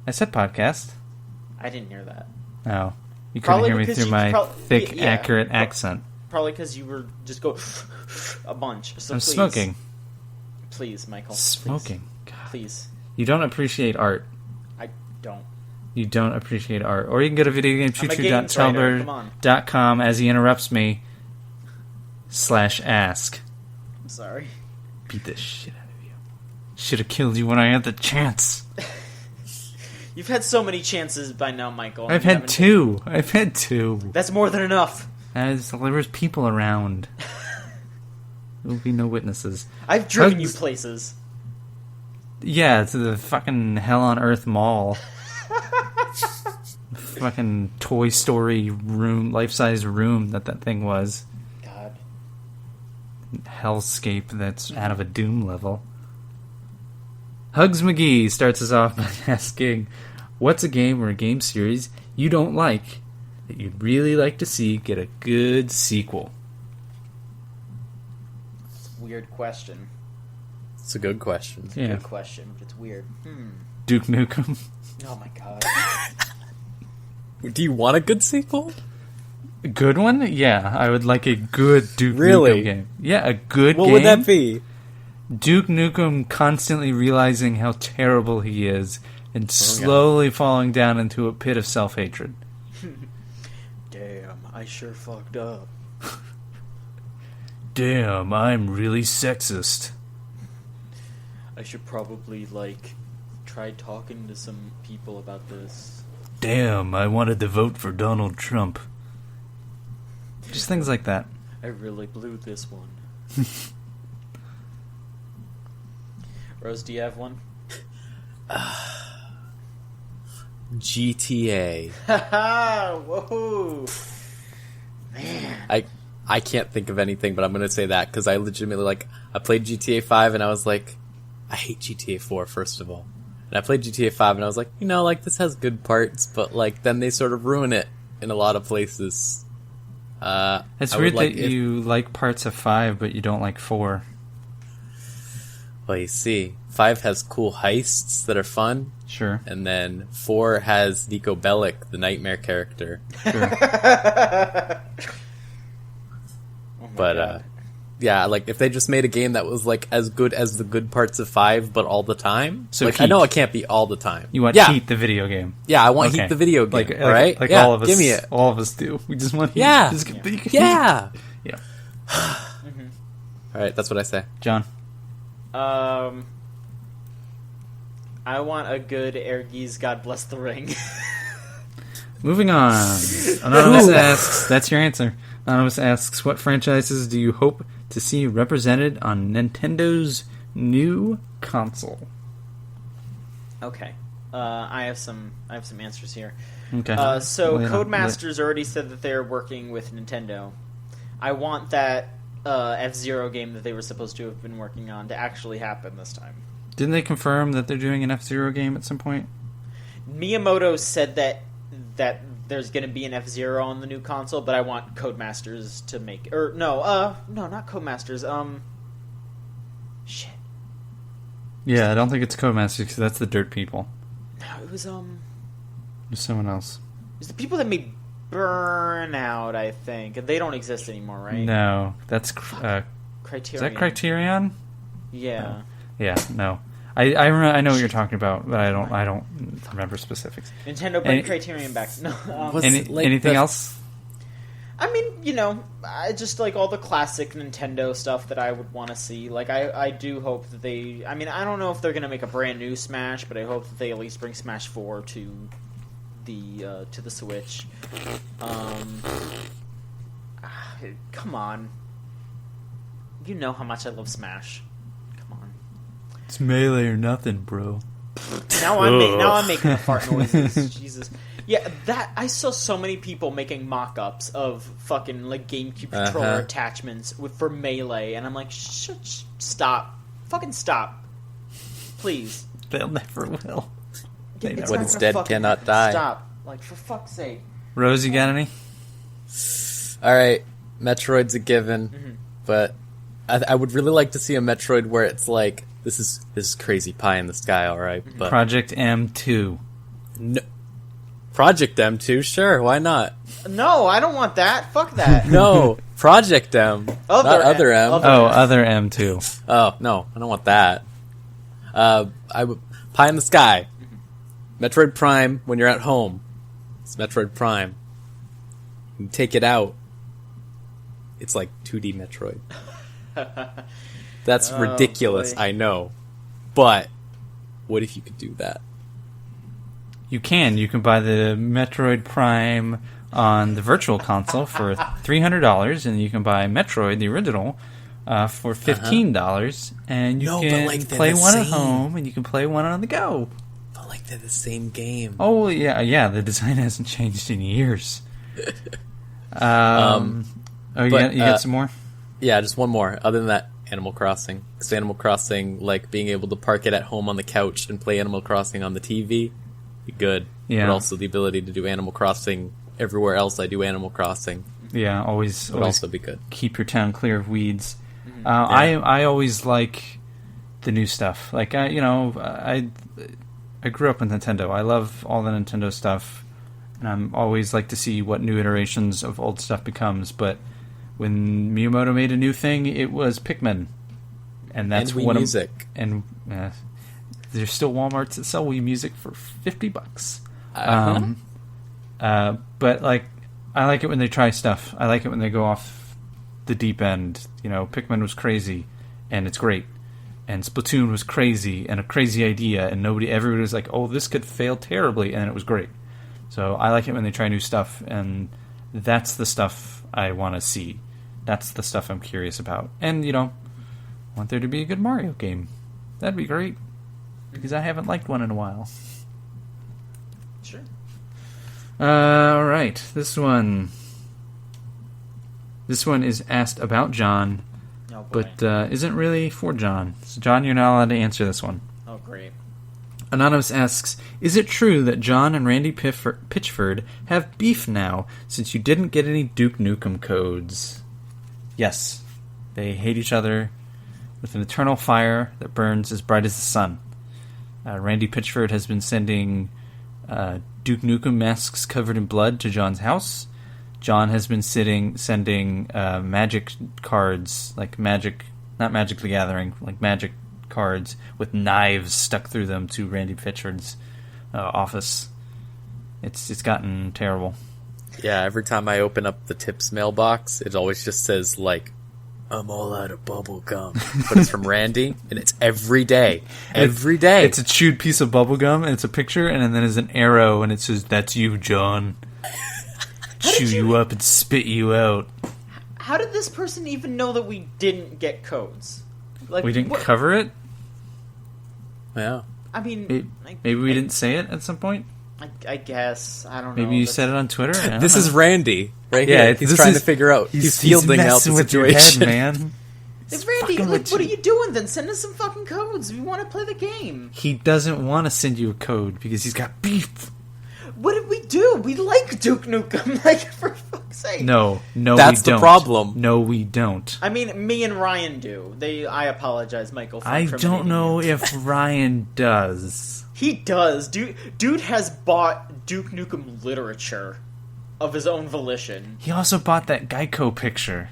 I said podcast. I didn't hear that. No. You couldn't hear me through my thick, accurate accent. Probably because you were just go a bunch. So I'm smoking. Please, Michael. Smoking. Please. You don't appreciate art. I don't. You don't appreciate art. Or you can go to videogamechuchu.tumblr.com as he interrupts me /ask. I'm sorry. Beat the shit out of you. Should have killed you when I had the chance. You've had so many chances by now, Michael. I've had two. That's more than enough. There was people around. There will be no witnesses. I've driven you places. Yeah, to the fucking Hell on Earth Mall. Fucking Toy Story room, life-size room that thing was. God. Hellscape that's out of a Doom level. Hugs McGee starts us off by asking, what's a game or a game series you don't like that you'd really like to see get a good sequel? It's a weird question. It's a good question. It's a good question, but it's weird. Duke Nukem. Oh my god. Do you want a good sequel? A good one? Yeah, I would like a good Duke Nukem game. Yeah, a good game. What would that be? Duke Nukem constantly realizing how terrible he is and slowly falling down into a pit of self-hatred. Damn, I sure fucked up. Damn, I'm really sexist. I should probably, try talking to some people about this. Damn, I wanted to vote for Donald Trump. Just things like that. I really blew this one. Rose, do you have one? GTA. Whoa! Man. I can't think of anything, but I'm going to say that because I legitimately, I played GTA 5 and I was like, I hate GTA 4, first of all. And I played GTA 5 and I was like, this has good parts, but, then they sort of ruin it in a lot of places. It's weird that you like parts of 5, but you don't like 4. Well, you see, 5 has cool heists that are fun. Sure. And then 4 has Nico Bellic, the Nightmare character. Sure. But, yeah, if they just made a game that was, as good as the good parts of 5, but all the time. So I know it can't be all the time. You want Heat, the video game. Yeah, I want Heat, the video game, right? Yeah, all of us, give me it. All of us do. We just want Heat. Yeah. Yeah. Mm-hmm. All right, that's what I say. John? I want a good Airgees God Bless the Ring. Moving on. Anonymous asks, that's your answer. Anonymous asks, what franchises do you hope to see represented on Nintendo's new console? Okay. I have some answers here. Okay. So Codemasters already said that they're working with Nintendo. I want that F-Zero game that they were supposed to have been working on to actually happen this time. Didn't they confirm that they're doing an F-Zero game at some point? Miyamoto said that there's going to be an F-Zero on the new console, but I want Codemasters to make... no, not Codemasters. Shit. Yeah, I don't think it's Codemasters, because that's the Dirt people. No, it was, It was someone else. It was the people that made Burnout, I think. They don't exist anymore, right? No, that's... Criterion. Is that Criterion? Yeah. No. Yeah, no. I know what you're talking about, but I don't remember specifics. Nintendo bring Criterion back. No. Anything else? I mean, I just like all the classic Nintendo stuff that I would want to see. I do hope that they... I mean, I don't know if they're going to make a brand new Smash, but I hope that they at least bring Smash 4 to the Switch. Come on. You know how much I love Smash. It's Melee or nothing, bro. Now I'm making fart noises. Jesus. Yeah, that I saw so many people making mock-ups of fucking GameCube controller attachments for Melee, and I'm like, stop, fucking stop, please. They'll never will. What is dead cannot die. Stop, for fuck's sake. Rose, you got any? All right, Metroid's a given, but I would really like to see a Metroid where it's like. This is crazy pie in the sky, all right. But Project M2. No, Project M2, sure, why not? No, I don't want that. Fuck that. No, Project M, not Other M. Other M2. Oh no, I don't want that. Pie in the sky. Metroid Prime when you're at home. It's Metroid Prime. You take it out. It's like 2D Metroid. That's ridiculous, boy. I know. But what if you could do that? You can. You can buy the Metroid Prime on the Virtual Console for $300, and you can buy Metroid, the original, for $15, and you can play one at home, and you can play one on the go. But they're the same game. Oh, yeah, the design hasn't changed in years. You got some more? Yeah, just one more. Other than that, Animal Crossing. Because Animal Crossing, like, being able to park it at home on the couch and play Animal Crossing on the TV, be good. Yeah. But also the ability to do Animal Crossing everywhere else I do Animal Crossing. Yeah, always also be good. Keep your town clear of weeds. Mm-hmm. I always like the new stuff. Like, I grew up with Nintendo. I love all the Nintendo stuff, and I'm always like to see what new iterations of old stuff becomes. But when Miyamoto made a new thing, it was Pikmin, and that's Wii Music. There's still Walmarts that sell Wii Music for $50. But like, I like it when they try stuff. I like it when they go off the deep end. You know, Pikmin was crazy, and it's great. And Splatoon was crazy and a crazy idea, and everybody was like, "Oh, this could fail terribly," and it was great. So I like it when they try new stuff, and that's the stuff I want to see. That's the stuff I'm curious about. And I want there to be a good Mario game. That'd be great, because I haven't liked one in a while. Sure. All right, this one is asked about John, but isn't really for John. So John, you're not allowed to answer this one. Oh, great. Anonymous asks, is it true that John and Randy Pitchford have beef now, since you didn't get any Duke Nukem codes? Yes. They hate each other with an eternal fire that burns as bright as the sun. Randy Pitchford has been sending Duke Nukem masks covered in blood to John's house. John has been sending magic cards, like not Magic the Gathering, like magic cards with knives stuck through them to Randy Pitchford's office. It's gotten terrible. Yeah, every time I open up the tips mailbox, it always just says, like, I'm all out of bubble gum. But it's from Randy, and it's every day. Every day. It's a chewed piece of bubble gum, and it's a picture, and then there's an arrow, and it says, "That's you, John." Chew you up and spit you out. How did this person even know that we didn't get codes? Like, we didn't cover it? Yeah. I mean... Maybe we didn't say it at some point? I guess. I don't know. Maybe you said it on Twitter? This is Randy, right here. Yeah, he's trying to figure out. He's fielding out the with situation. Your head, man. If Randy, what are you doing then? Send us some fucking codes. We want to play the game. He doesn't want to send you a code because he's got beef. What did we do? We like Duke Nukem, like, for fuck's sake. No, that's the problem. No, we don't. I mean, me and Ryan do. I apologize, Michael. I don't know if Ryan does. He does. Dude has bought Duke Nukem literature of his own volition. He also bought that Geico picture.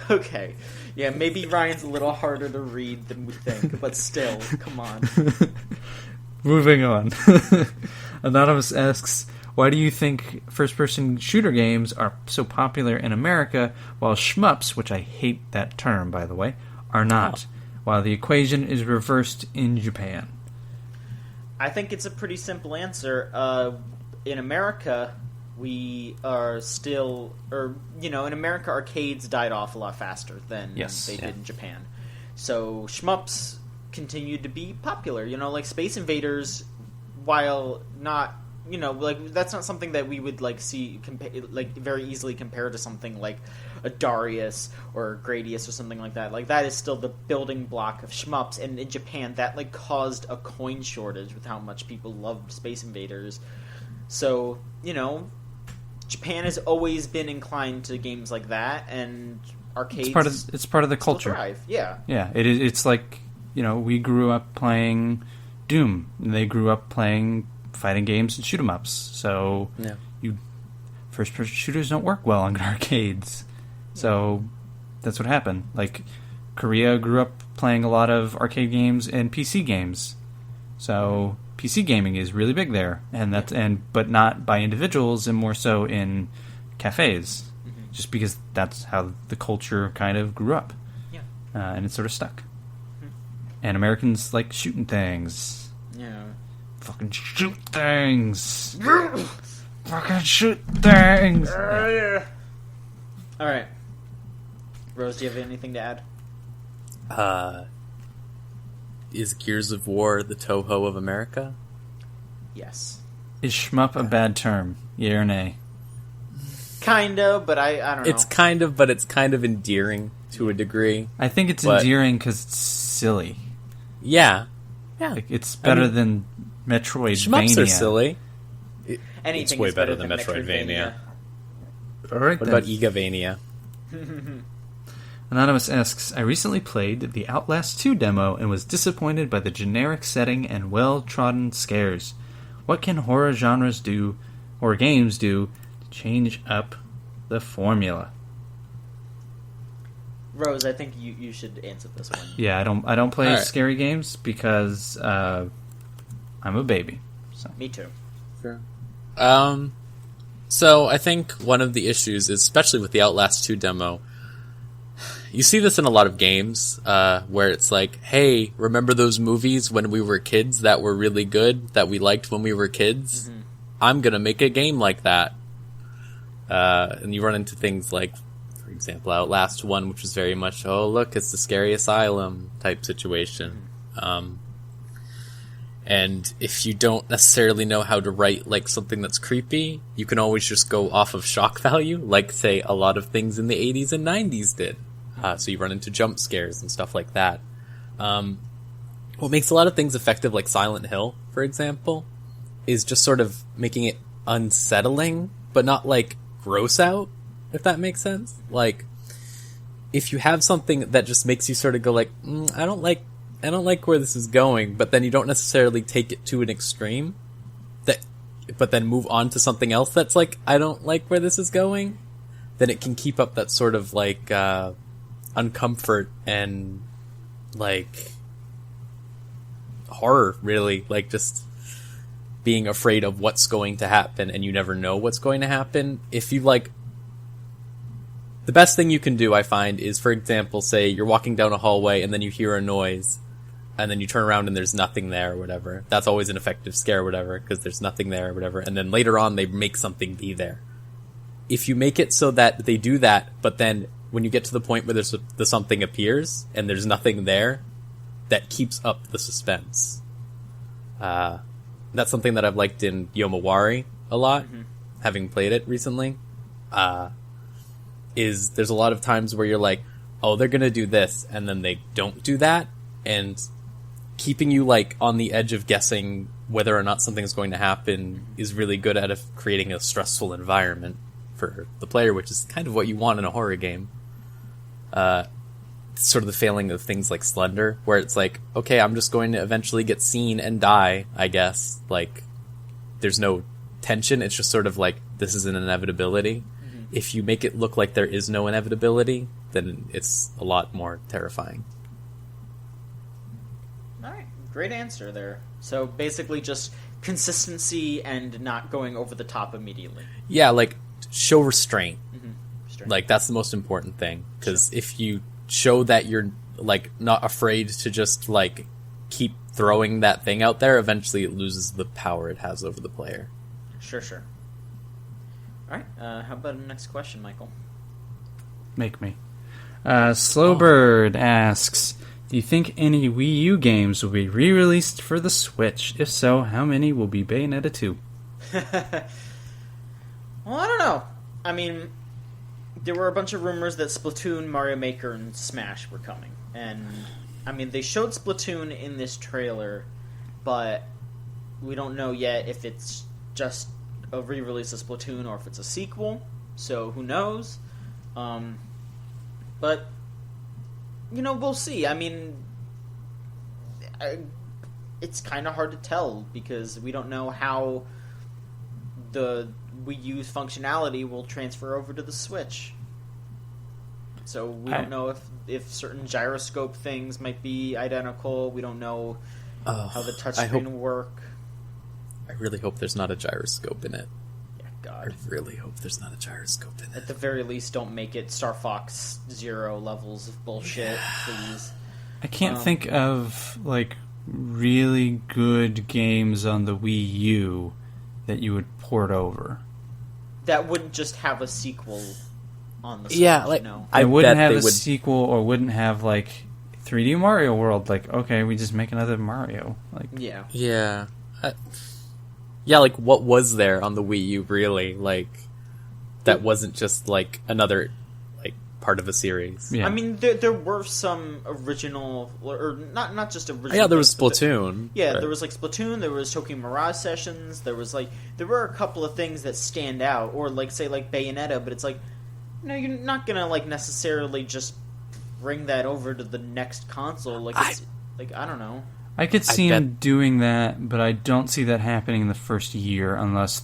Okay. Yeah, maybe Ryan's a little harder to read than we think, but still, come on. Moving on. Anonymous asks, why do you think first-person shooter games are so popular in America while shmups, which I hate that term, by the way, are not, while the equation is reversed in Japan? I think it's a pretty simple answer. In America, we are still... in America, arcades died off a lot faster than they did in Japan. So shmups continued to be popular. Like Space Invaders, while not, that's not something that we would see very easily compare to something like a Darius or a Gradius or something like that. Like that is still the building block of shmups, and in Japan that caused a coin shortage with how much people loved Space Invaders. So Japan has always been inclined to games like that, and arcades. It's part of the culture. Thrive. Yeah. Yeah. It's like. We grew up playing Doom, and they grew up playing fighting games and shoot 'em ups. So, first-person shooters don't work well on arcades. So, that's what happened. Like, Korea grew up playing a lot of arcade games and PC games. So, PC gaming is really big there, but not by individuals, and more so in cafes, just because that's how the culture kind of grew up, and it sort of stuck. And Americans like shooting things. Yeah. Fucking shoot things. Fucking shoot things. Yeah. All right. Rose, do you have anything to add? Is Gears of War the Toho of America? Yes. Is shmup a bad term? Yeah or nay? Kinda, but I don't know. It's kind of, but it's kind of endearing to a degree. I think it's endearing because it's silly. Yeah. Like, it's better than Metroidvania. Shmups are silly. Anything it's way is better than Metroidvania. All right, What about Egavania? Anonymous asks, I recently played the Outlast 2 demo and was disappointed by the generic setting and well-trodden scares. What can horror games do to change up the formula? Rose, I think you should answer this one. Yeah, I don't play scary games because I'm a baby. So. Me too. Sure. So I think one of the issues is, especially with the Outlast 2 demo, you see this in a lot of games, where it's like, hey, remember those movies when we were kids that were really good, that we liked when we were kids? Mm-hmm. I'm gonna make a game like that. And you run into things like, for example, Outlast 1, which was very much, oh, look, it's the scary asylum type situation. Mm-hmm. And if you don't necessarily know how to write, like, something that's creepy, you can always just go off of shock value, like, say, a lot of things in the 80s and 90s did. So you run into jump scares and stuff like that. What makes a lot of things effective, like Silent Hill, for example, is just sort of making it unsettling, but not, like, gross out, if that makes sense. Like, if you have something that just makes you sort of go like, I don't like where this is going, but then you don't necessarily take it to an extreme, but then move on to something else that's like, I don't like where this is going, then it can keep up that sort of, like, uncomfort and, like, horror, really. Like, just being afraid of what's going to happen, and you never know what's going to happen. If you, like, the best thing you can do, I find, is, for example, say you're walking down a hallway and then you hear a noise, and then you turn around and there's nothing there or whatever. That's always an effective scare or whatever, because there's nothing there or whatever, and then later on they make something be there. If you make it so that they do that, but then when you get to the point where the something appears and there's nothing there, that keeps up the suspense. That's something that I've liked in Yomawari a lot, having played it recently. Is there's a lot of times where you're like, oh, they're gonna do this, and then they don't do that, and keeping you, like, on the edge of guessing whether or not something's going to happen is really good at creating a stressful environment for the player, which is kind of what you want in a horror game. Sort of the failing of things like Slender, where it's like, okay, I'm just going to eventually get seen and die, I guess. Like, there's no tension, it's just sort of like, this is an inevitability. Mm-hmm. If you make it look like there is no inevitability, then it's a lot more terrifying. Alright, great answer there. So basically just consistency and not going over the top immediately. Yeah, like, show restraint. Mm-hmm. Like, that's the most important thing, because if you show that you're, like, not afraid to just, like, keep throwing that thing out there, eventually it loses the power it has over the player. Sure. Alright, how about the next question, Michael? Make me. Slowbird asks, do you think any Wii U games will be re-released for the Switch? If so, how many will be Bayonetta 2? Well, I don't know. I mean, there were a bunch of rumors that Splatoon, Mario Maker, and Smash were coming. And, I mean, they showed Splatoon in this trailer, but we don't know yet if it's just a re-release of Splatoon or if it's a sequel. So, who knows? But, you know, we'll see. I mean, it's kind of hard to tell because we don't know how the Wii U's functionality will transfer over to the Switch. So we don't know if certain gyroscope things might be identical. We don't know how the touchscreen will work. I really hope there's not a gyroscope in it. Yeah, God. I really hope there's not a gyroscope in it. At the very least, don't make it Star Fox Zero levels of bullshit, please. I can't think of, like, really good games on the Wii U that you would port over. That wouldn't just have a sequel on the Switch, yeah, like, no. I wouldn't have a sequel or wouldn't have, like, 3D Mario World. Like, okay, we just make another Mario. Like, yeah. Yeah. Yeah, like, what was there on the Wii U, really? Like, that wasn't just, like, another, like, part of a series. Yeah. I mean, there were some original, or not just original. Yeah, there was Splatoon. There was like Splatoon. There was Tokyo Mirage Sessions. There were a couple of things that stand out, or like say like Bayonetta. But it's like, you're not gonna like necessarily just bring that over to the next console. Like it's I don't know. I could see him doing that, but I don't see that happening in the first year unless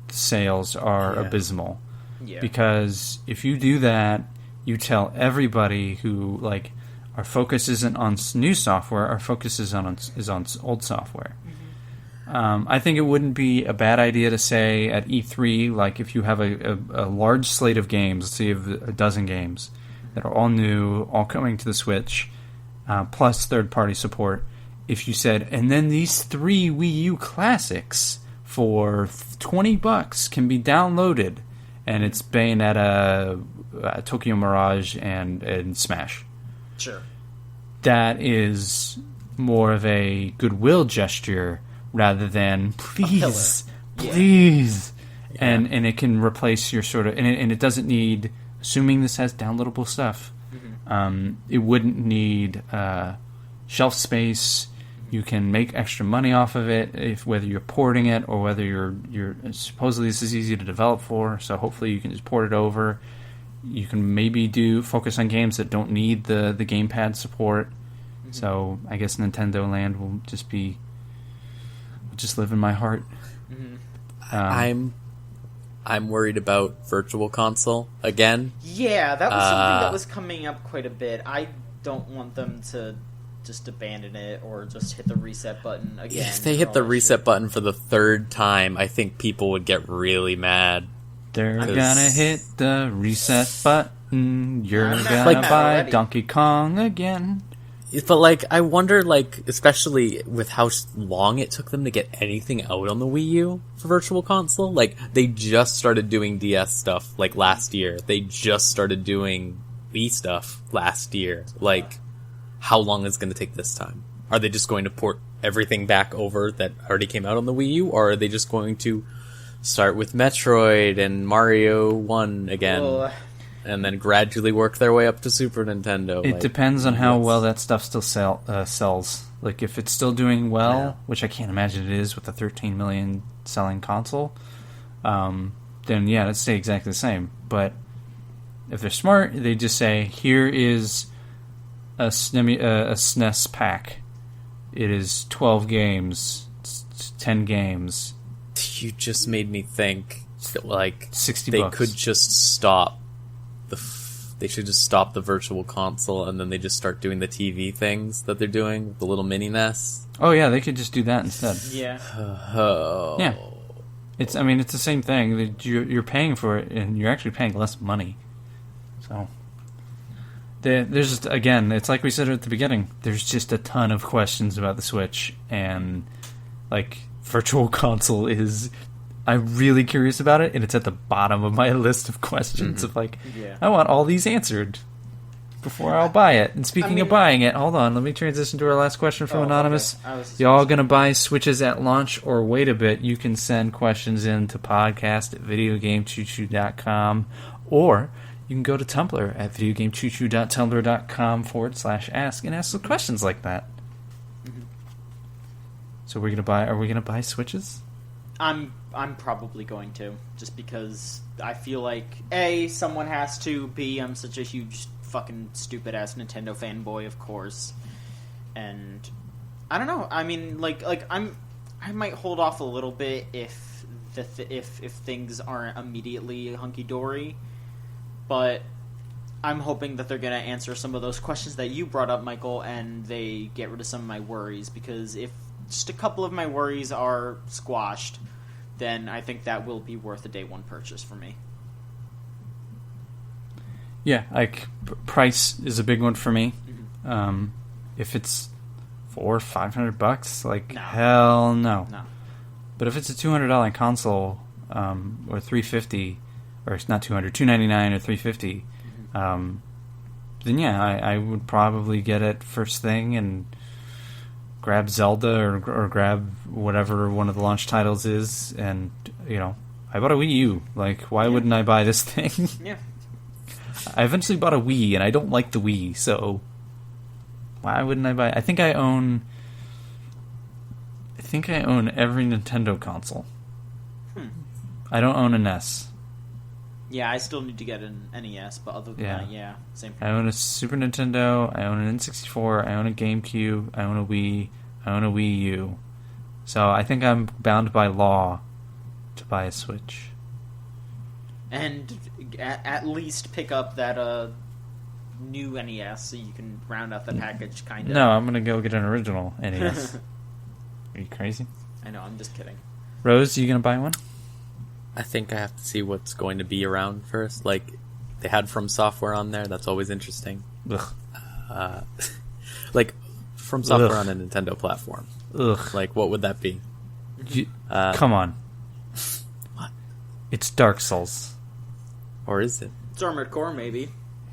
the sales are abysmal. Yeah. Because if you do that, you tell everybody who like our focus isn't on new software, our focus is on old software. Mm-hmm. I think it wouldn't be a bad idea to say at E3, like if you have a large slate of games, let's say you have a dozen games that are all new, all coming to the Switch, plus third-party support. If you said, and then these 3 Wii U classics for $20 can be downloaded, and it's Bayonetta, Tokyo Mirage, and Smash. Sure. That is more of a goodwill gesture rather than please. Yeah. And it can replace your sort of, and it doesn't need, assuming this has downloadable stuff, it wouldn't need shelf space. You can make extra money off of it, whether you're porting it or whether you're supposedly this is easy to develop for. So hopefully you can just port it over. You can maybe focus on games that don't need the gamepad support. Mm-hmm. So I guess Nintendo Land will just live in my heart. Mm-hmm. I'm worried about Virtual Console again. Yeah, that was something that was coming up quite a bit. I don't want them to just abandon it or just hit the reset button again. If they hit the reset button for the third time, I think people would get really mad. They're gonna hit the reset button. You're gonna buy Donkey Kong again. But, like, I wonder, like, especially with how long it took them to get anything out on the Wii U for Virtual Console. Like, they just started doing DS stuff, like, last year. They just started doing Wii stuff last year. Like, how long is it going to take this time? Are they just going to port everything back over that already came out on the Wii U? Or are they just going to start with Metroid and Mario 1 again? And then gradually work their way up to Super Nintendo. It depends on how well that stuff still sells. Like, if it's still doing well, which I can't imagine it is with a 13 million selling console, then yeah, it'd stay exactly the same. But if they're smart, they just say, here is a SNES pack. It is 12 games, 10 games. You just made me think that, like, $60. They could just stop. They should just stop the Virtual Console and then they just start doing the TV things that they're doing with the little mini NES. Oh yeah, they could just do that instead. Yeah. Yeah. It's the same thing. You're paying for it and you're actually paying less money. So there's just, again, it's like we said at the beginning, there's just a ton of questions about the Switch, and like Virtual Console is, I'm really curious about it, and it's at the bottom of my list of questions of like, I want all these answered before I'll buy it. And speaking of buying it, hold on, let me transition to our last question from Anonymous. Okay. Y'all gonna buy Switches at launch or wait a bit? You can send questions in to podcast@videogamechoochoo.com, or you can go to Tumblr at videogamechoochoo.tumblr.com/ask and ask some questions like that. So are we gonna buy Switches? I'm probably going to, just because I feel like A, someone has to, B, I'm such a huge fucking stupid ass Nintendo fanboy, of course, and I don't know. I mean, I might hold off a little bit if things aren't immediately hunky dory, but I'm hoping that they're gonna answer some of those questions that you brought up, Michael, and they get rid of some of my worries, because if just a couple of my worries are squashed, then I think that will be worth a day one purchase for me. Yeah, like price is a big one for me. Mm-hmm. If it's $400-500, like no. Hell no. But if it's a $200 console, or $350, or it's not $200, $299 or $350, then yeah, I would probably get it first thing and grab Zelda or grab whatever one of the launch titles is, and I bought a Wii U. Like, why wouldn't I buy this thing? Yeah. I eventually bought a Wii, and I don't like the Wii, so why wouldn't I buy it? I think I own every Nintendo console. I don't own an NES. Yeah, I still need to get an NES, but other than that, yeah, same for me. I own a Super Nintendo, I own an N64, I own a GameCube, I own a Wii, I own a Wii U. So I think I'm bound by law to buy a Switch. And at least pick up that new NES so you can round out the package, kind of. No, I'm going to go get an original NES. Are you crazy? I know, I'm just kidding. Rose, you going to buy one? I think I have to see what's going to be around first. Like, they had From Software on there. That's always interesting. Like, From Software on a Nintendo platform. Like, what would that be? Come on. What? It's Dark Souls. Or is it? It's Armored Core, maybe.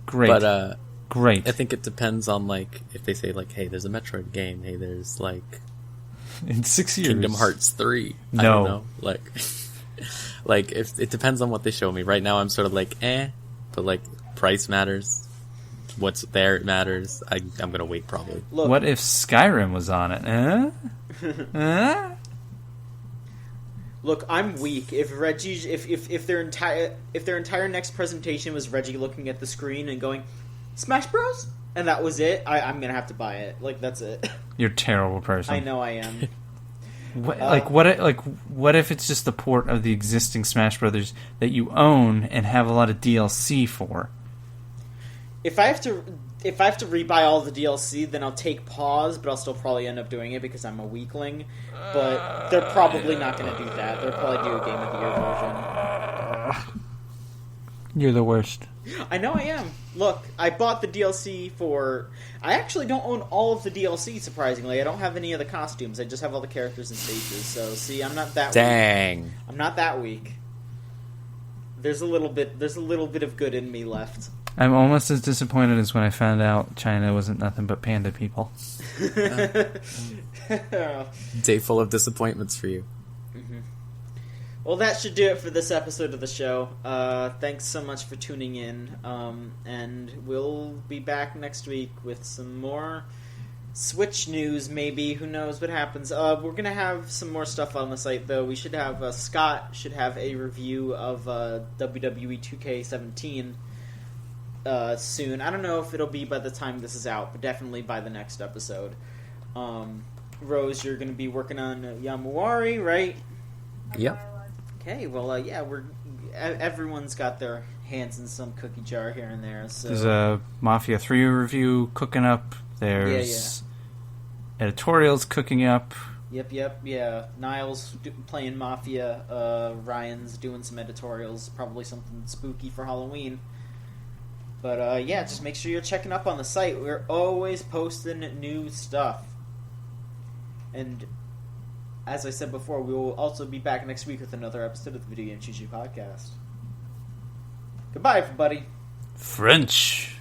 Great. But, great. I think it depends on, like, if they say, like, hey, there's a Metroid game. Hey, there's, like... In 6 years. Kingdom Hearts 3. No. I don't know. Like... Like, if it depends on what they show me. Right now, I'm sort of like, but like, price matters. What's there matters. I'm gonna wait probably. Look, what if Skyrim was on it? Look, I'm weak. If Reggie, if their entire next presentation was Reggie looking at the screen and going, "Smash Bros," and that was it, I'm gonna have to buy it. Like, that's it. You're a terrible person. I know I am. What if it's just the port of the existing Smash Brothers that you own and have a lot of DLC for? If I have to rebuy all the DLC, then I'll take pause, but I'll still probably end up doing it because I'm a weakling. But they're probably not going to do that. They'll probably do a Game of the Year version. You're the worst. I know I am. Look, I bought the DLC for... I actually don't own all of the DLC, surprisingly. I don't have any of the costumes. I just have all the characters and stages. So, see, I'm not that weak. I'm not that weak. There's a little bit of good in me left. I'm almost as disappointed as when I found out China wasn't nothing but panda people. Day full of disappointments for you. Mm-hmm. Well, that should do it for this episode of the show. Thanks so much for tuning in, and we'll be back next week with some more Switch news, maybe. Who knows what happens. We're going to have some more stuff on the site, though. We should have, Scott should have a review of WWE 2K17 soon. I don't know if it'll be by the time this is out, but definitely by the next episode. Rose, you're going to be working on Yamawari, right? Yep. Okay, well, yeah, everyone's got their hands in some cookie jar here and there. So. There's a Mafia 3 review cooking up. There's editorials cooking up. Yep, yeah. Niall's playing Mafia. Ryan's doing some editorials, probably something spooky for Halloween. But, yeah, just make sure you're checking up on the site. We're always posting new stuff. And... as I said before, we will also be back next week with another episode of the Video Game Chuchu Podcast. Goodbye, everybody. French.